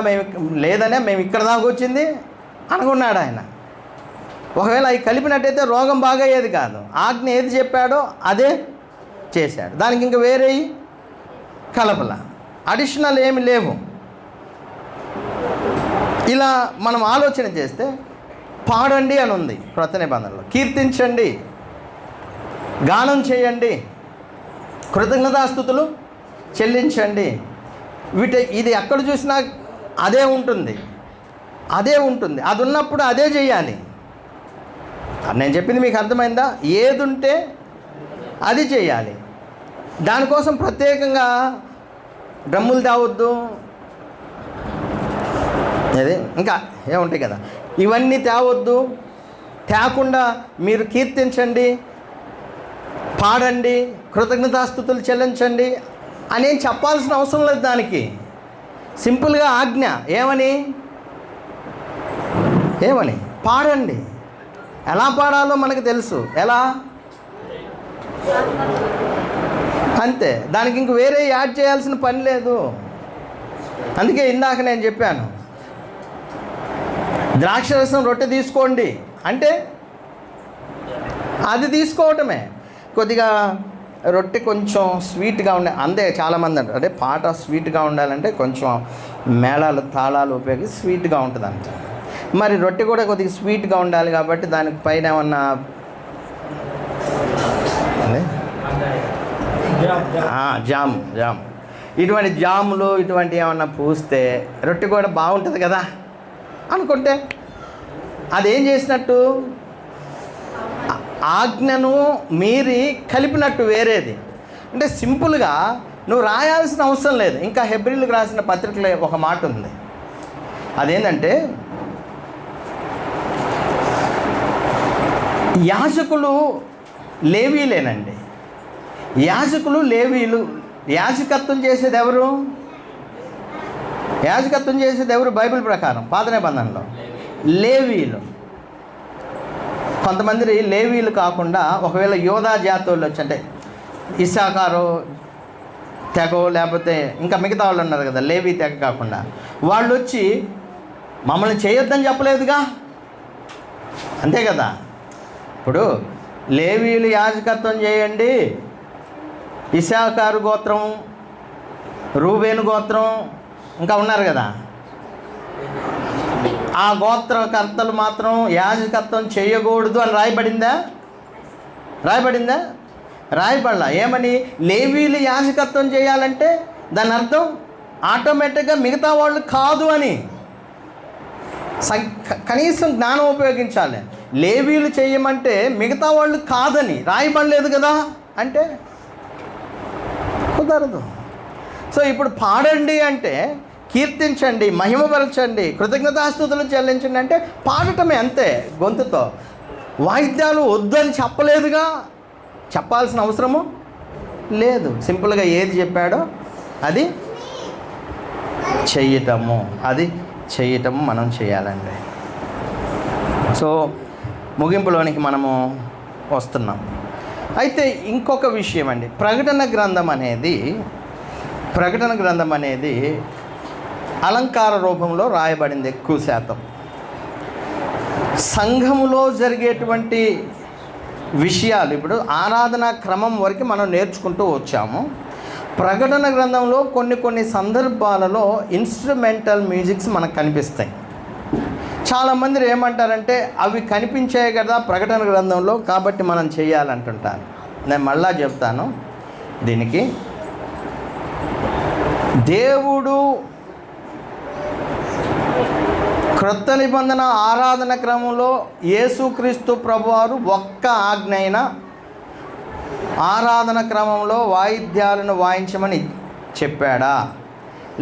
మేము ఇక్కడ దాకా వచ్చింది అనుకున్నాడు ఆయన. ఒకవేళ అవి కలిపినట్టయితే రోగం బాగయ్యేది కాదు. ఆజ్ఞ ఏది చెప్పాడో అదే చేశాడు. దానికి ఇంకా వేరే కలపల, అడిషనల్ ఏమి లేవు. ఇలా మనం ఆలోచన చేస్తే పాడండి అని ఉంది క్రొత్త నిబంధనలో, కీర్తించండి, గానం చేయండి, కృతజ్ఞతాస్తుతులు చెల్లించండి. ఇది ఎక్కడ చూసినా అదే ఉంటుంది. అది ఉన్నప్పుడు అదే చేయాలి. నేను చెప్పింది మీకు అర్థమైందా? ఏది ఉంటే అది చేయాలి. దానికోసం ప్రత్యేకంగా డ్రమ్ములు తేవద్దు, అదే ఇంకా ఏముంటాయి కదా, ఇవన్నీ తేవద్దు. తేకుండా మీరు కీర్తించండి, పాడండి, కృతజ్ఞతాస్తుతులు చెల్లించండి అనేం చెప్పాల్సిన అవసరం లేదు. దానికి సింపుల్గా ఆజ్ఞ ఏమని పాడండి. ఎలా పాడాలో మనకు తెలుసు, ఎలా అంతే. దానికి ఇంక వేరే యాడ్ చేయాల్సిన పని లేదు. అందుకే ఇందాక నేను చెప్పాను, ద్రాక్షరసం రొట్టె తీసుకోండి అంటే అది తీసుకోవటమే. కొద్దిగా రొట్టె కొంచెం స్వీట్గా అంతే. చాలామంది అంటారు, అంటే పాట స్వీట్గా ఉండాలంటే కొంచెం మేళాలు తాళాలు ఉపయోగించి స్వీట్గా ఉంటుంది అంట. మరి రొట్టె కూడా కొద్దిగా స్వీట్గా ఉండాలి కాబట్టి దానికి పైన ఏమన్నా జామ్ ఇటువంటి జాములు ఇటువంటి ఏమన్నా పూస్తే రొట్టె కూడా బాగుంటుంది కదా అనుకుంటే అదేం చేసినట్టు? ఆజ్ఞను మీరి కలిపినట్టు వేరేది. అంటే సింపుల్గా నువ్వు రాయాల్సిన అవసరం లేదు. ఇంకా హెబ్రీలకు రాసిన పత్రికలో ఒక మాట ఉంది, అదేంటంటే యాజకులు లేవీలేనండి. యాజకులు లేవీలు. యాజకత్వం చేసేది ఎవరు? బైబిల్ ప్రకారం పాత నిబంధనలో లేవీలు. కొంతమంది లేవీలు కాకుండా ఒకవేళ యోధా జాతోళ్ళు వచ్చి, అంటే ఇస్సాకారు తెగో లేకపోతే ఇంకా మిగతా వాళ్ళు ఉన్నారు కదా లేవీ తెగ కాకుండా, వాళ్ళు వచ్చి మమ్మల్ని చేయొద్దని చెప్పలేదుగా, అంతే కదా. ఇప్పుడు లేవీలు యాజకత్వం చేయండి, ఇస్సాకారు గోత్రం, రూబేను గోత్రం ఇంకా ఉన్నారు కదా, ఆ గోత్రకర్తలు మాత్రం యాజకత్వం చేయకూడదు అని రాయబడలా. ఏమని? లేవీలు యాజకత్వం చేయాలంటే దాని అర్థం ఆటోమేటిక్గా మిగతా వాళ్ళు కాదు అని. కనీసం జ్ఞానం ఉపయోగించాలి. లేవీలు చేయమంటే మిగతా వాళ్ళు కాదని రాయబడలేదు కదా అంటే కుదరదు. సో ఇప్పుడు పాడండి అంటే కీర్తించండి, మహిమపరచండి, కృతజ్ఞతాస్తుతులు చెల్లించండి అంటే పాడటమే, అంతే. గొంతుతో వాయిద్యాలు వద్దని చెప్పలేదుగా, చెప్పాల్సిన అవసరము లేదు. సింపుల్గా ఏది చెప్పాడో అది చెయ్యటము మనం చేయాలండి. సో ముగింపులోనికి మనము వస్తున్నాం. అయితే ఇంకొక విషయం అండి, ప్రకటన గ్రంథం అనేది అలంకార రూపంలో రాయబడింది ఎక్కువ శాతం. సంఘములో జరిగేటువంటి విషయాలు ఇప్పుడు ఆరాధనా క్రమం వరకు మనం నేర్చుకుంటూ వచ్చాము. ప్రకటన గ్రంథంలో కొన్ని సందర్భాలలో ఇన్స్ట్రుమెంటల్ మ్యూజిక్స్ మనకు కనిపిస్తాయి. చాలామంది ఏమంటారంటే అవి కనిపించాయి కదా ప్రకటన గ్రంథంలో, కాబట్టి మనం చేయాలంటుంటారు. నేను మళ్ళా చెప్తాను దీనికి. దేవుడు క్రొత్త నిబంధన ఆరాధన క్రమంలో యేసుక్రీస్తు ప్రభువారు ఒక్క ఆజ్ఞ అయిన ఆరాధన క్రమంలో వాయిద్యాలను వాయించమని చెప్పాడా,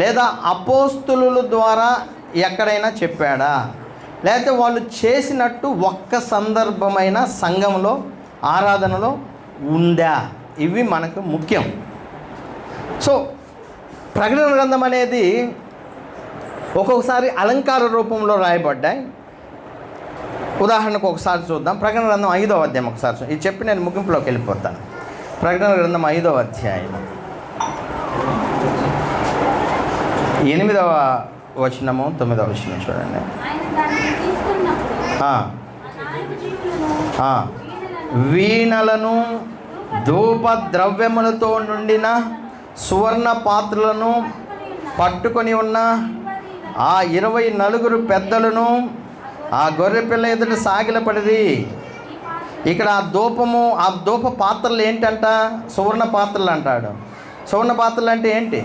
లేదా అపోస్తులుల ద్వారా ఎక్కడైనా చెప్పాడా, లేకపోతే వాళ్ళు చేసినట్టు ఒక్క సందర్భమైన సంఘంలో ఆరాధనలో ఉందా? ఇవి మనకు ముఖ్యం. సో ప్రకటన గ్రంథం అనేది ఒక్కొక్కసారి అలంకార రూపంలో రాయబడ్డాయి. ఉదాహరణకు ఒకసారి చూద్దాం. ప్రకటన గ్రంథం 5వ అధ్యాయం ఒకసారి ఇది చెప్పి నేను ముగింపులోకి వెళ్ళిపోతాను. ప్రకటన గ్రంథం 5వ అధ్యాయం 8వ వచనము 9వ వచనం చూడండి. వీణలను ధూప ద్రవ్యములతో నిండిన సువర్ణ పాత్రలను పట్టుకొని ఉన్న ఆ 24 పెద్దలను ఆ గొర్రెపిల్ల ఎదుట సాగిలపడిరి. ఇక్కడ ఆ ధూప పాత్రలు ఏంటంట? సువర్ణ పాత్రలు అంటాడు. సువర్ణ పాత్రలు అంటే ఏంటి?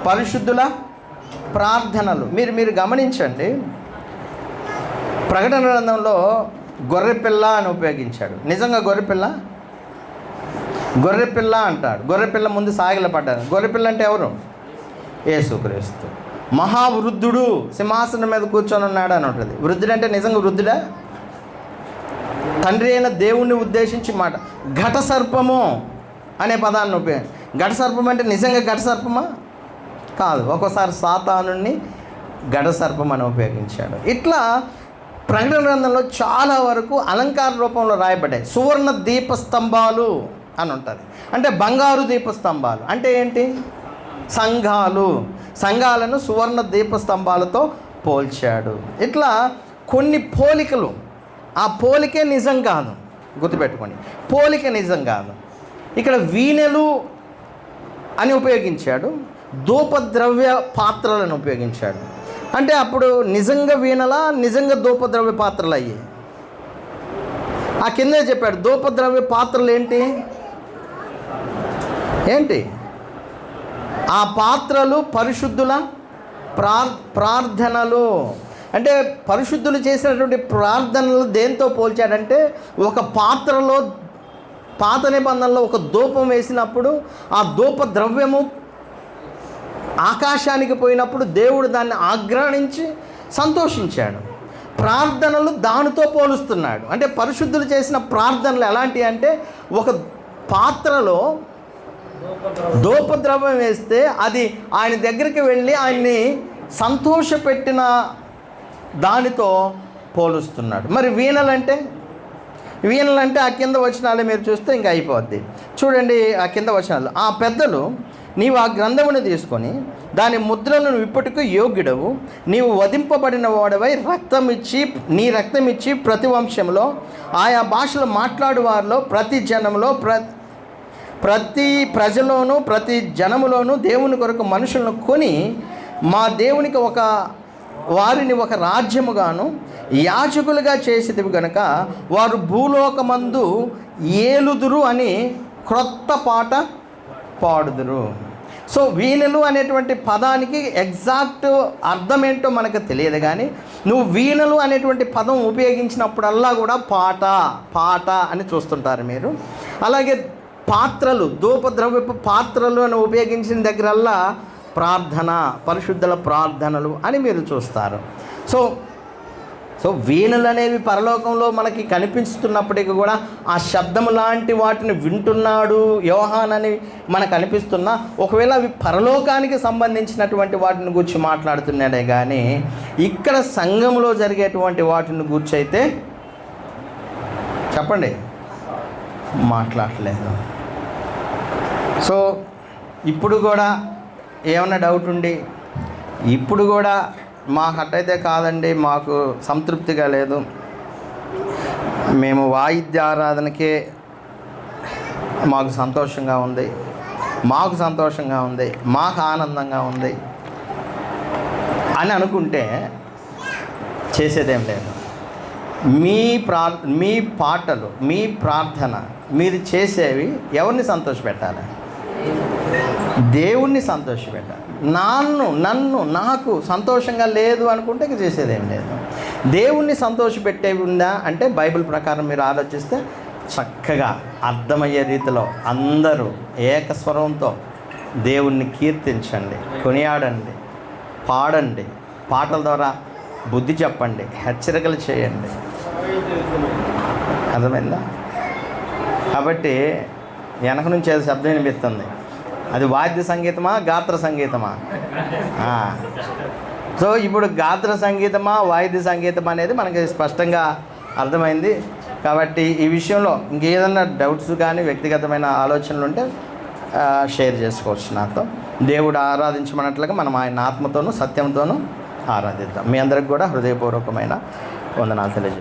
పరిశుద్ధుల ప్రార్థనలు. మీరు గమనించండి, ప్రకటన గ్రంథంలో గొర్రెపిల్ల అని ఉపయోగించాడు. నిజంగా గొర్రెపిల్ల అంటాడు. గొర్రెపిల్ల ముందు సాగిలపడ్డాడు. గొర్రెపిల్ల అంటే ఎవరు? యేసుక్రీస్తు. మహావృద్ధుడు సింహాసనం మీద కూర్చొని ఉన్నాడు అని ఉంటుంది. వృద్ధుడు అంటే నిజంగా వృద్ధుడా? తండ్రి అయిన దేవుణ్ణి ఉద్దేశించి మాట. ఘట సర్పము అనే పదాన్ని ఉపయోగించి. ఘట సర్పం అంటే నిజంగా ఘట సర్పమా? కాదు. ఒక్కోసారి సాతానుని ఘట సర్పం అని ఉపయోగించాడు. ఇట్లా ప్రకటన గ్రంథంలో చాలా వరకు అలంకార రూపంలో రాయబడ్డాయి. సువర్ణ దీపస్తంభాలు అని ఉంటుంది. అంటే బంగారు దీపస్తంభాలు అంటే ఏంటి? సంఘాలను సువర్ణ దీపస్తంభాలతో పోల్చాడు. ఇట్లా కొన్ని పోలికలు. ఆ పోలికే నిజం కాదు, గుర్తుపెట్టుకోండి. పోలిక నిజం కాదు. ఇక్కడ వీణెలు అని ఉపయోగించాడు, ధూపద్రవ్య పాత్రలను ఉపయోగించాడు. అంటే అప్పుడు నిజంగా వీణలా, నిజంగా ధూపద్రవ్య పాత్రలు అయ్యాయి. ఆ కిందే చెప్పాడు ధూపద్రవ్య పాత్రలు ఏంటి? ఆ పాత్రలు పరిశుద్ధుల ప్రార్థనలు. అంటే పరిశుద్ధులు చేసినటువంటి ప్రార్థనలు దేంతో పోల్చాడంటే, ఒక పాత్రలో పాత నిబంధనలో ఒక ధూపం వేసినప్పుడు ఆ ధూప ద్రవ్యము ఆకాశానికి పోయినప్పుడు దేవుడు దాన్ని ఆగ్రాణించి సంతోషించాడు. ప్రార్థనలు దానితో పోలుస్తున్నాడు. అంటే పరిశుద్ధులు చేసిన ప్రార్థనలు ఎలాంటివి అంటే, ఒక పాత్రలో ధూపద్రవ్యం వేస్తే అది ఆయన దగ్గరికి వెళ్ళి ఆయన్ని సంతోషపెట్టిన దానితో పోలుస్తున్నాడు. మరి వీణలంటే ఆ కింద వచనాలు మీరు చూస్తే ఇంకా అయిపోద్ది. చూడండి ఆ కింద వచనాలు. ఆ పెద్దలు, నీవు ఆ గ్రంథమును తీసుకొని దాని ముద్రలను విప్పుటకు యోగ్యుడవు, నీవు వధింపబడిన వాడవై నీ రక్తం ఇచ్చి ప్రతి వంశంలో ఆయా భాషలు మాట్లాడు వారిలో ప్రతి జనంలో ప్రతి ప్రజలోనూ ప్రతి జనములోనూ దేవుని కొరకు మనుషులను కొని మా దేవునికి వారిని ఒక రాజ్యముగాను యాజకులుగా చేసేదివి గనుక వారు భూలోకమందు ఏలుదురు అని క్రొత్త పాట పాడుదురు. సో వీణలు అనేటువంటి పదానికి ఎగ్జాక్ట్ అర్థం ఏంటో మనకు తెలియదు, కానీ నువ్వు వీణలు అనేటువంటి పదం ఉపయోగించినప్పుడల్లా కూడా పాట అని చూస్తుంటారు మీరు. అలాగే పాత్రలు, ధూపద్రవ్యపు పాత్రలు అని ఉపయోగించిన దగ్గరల్లా ప్రార్థన, పరిశుద్ధుల ప్రార్థనలు అని మీరు చూస్తారు. సో వీణులు అనేవి పరలోకంలో మనకి కనిపిస్తున్నప్పటికీ కూడా ఆ శబ్దము లాంటి వాటిని వింటున్నాడు యోహాన్ అని మనకు అనిపిస్తున్నా, ఒకవేళ అవి పరలోకానికి సంబంధించినటువంటి వాటిని గురించి మాట్లాడుతున్నాడే కానీ ఇక్కడ సంఘంలో జరిగేటువంటి వాటిని గురించి అయితే చెప్పండి మాట్లాడలేదు. సో ఇప్పుడు కూడా ఏమన్నా డౌట్ ఉండి, ఇప్పుడు కూడా మాకు అట్టయితే కాదండి, మాకు సంతృప్తిగా లేదు, మేము వాయిద్య ఆరాధనకే మాకు సంతోషంగా ఉంది, మాకు ఆనందంగా ఉంది అని అనుకుంటే చేసేదేం లేదు. మీ పాటలు, మీ ప్రార్థన, మీరు చేసేవి ఎవరిని సంతోషపెట్టాలి? దేవుణ్ణి సంతోషపెట్టాలి. నాకు సంతోషంగా లేదు అనుకుంటే ఇక చేసేదేం లేదు. దేవుణ్ణి సంతోషపెట్టేవి ఉందా అంటే బైబిల్ ప్రకారం మీరు ఆలోచిస్తే చక్కగా అర్థమయ్యే రీతిలో అందరూ ఏకస్వరంతో దేవుణ్ణి కీర్తించండి, కొనియాడండి, పాడండి, పాటల ద్వారా బుద్ధి చెప్పండి, హెచ్చరికలు చేయండి. అర్థమైందా? కాబట్టి వెనక నుంచి అది శబ్దం వినిపిస్తుంది. అది వాద్య సంగీతమా, గాత్ర సంగీతమా? సో ఇప్పుడు గాత్ర సంగీతమా, వాయిద్య సంగీతం అనేది మనకి స్పష్టంగా అర్థమైంది. కాబట్టి ఈ విషయంలో ఇంకేదన్నా డౌట్స్ కానీ వ్యక్తిగతమైన ఆలోచనలు ఉంటే షేర్ చేసుకోవచ్చు నాతో. దేవుడు ఆరాధించమన్నట్లుగా మనం ఆయన ఆత్మతోనూ సత్యంతోనూ ఆరాధిద్దాం. మీ అందరికి కూడా హృదయపూర్వకమైన వందనాలు తెలియజేస్తాం.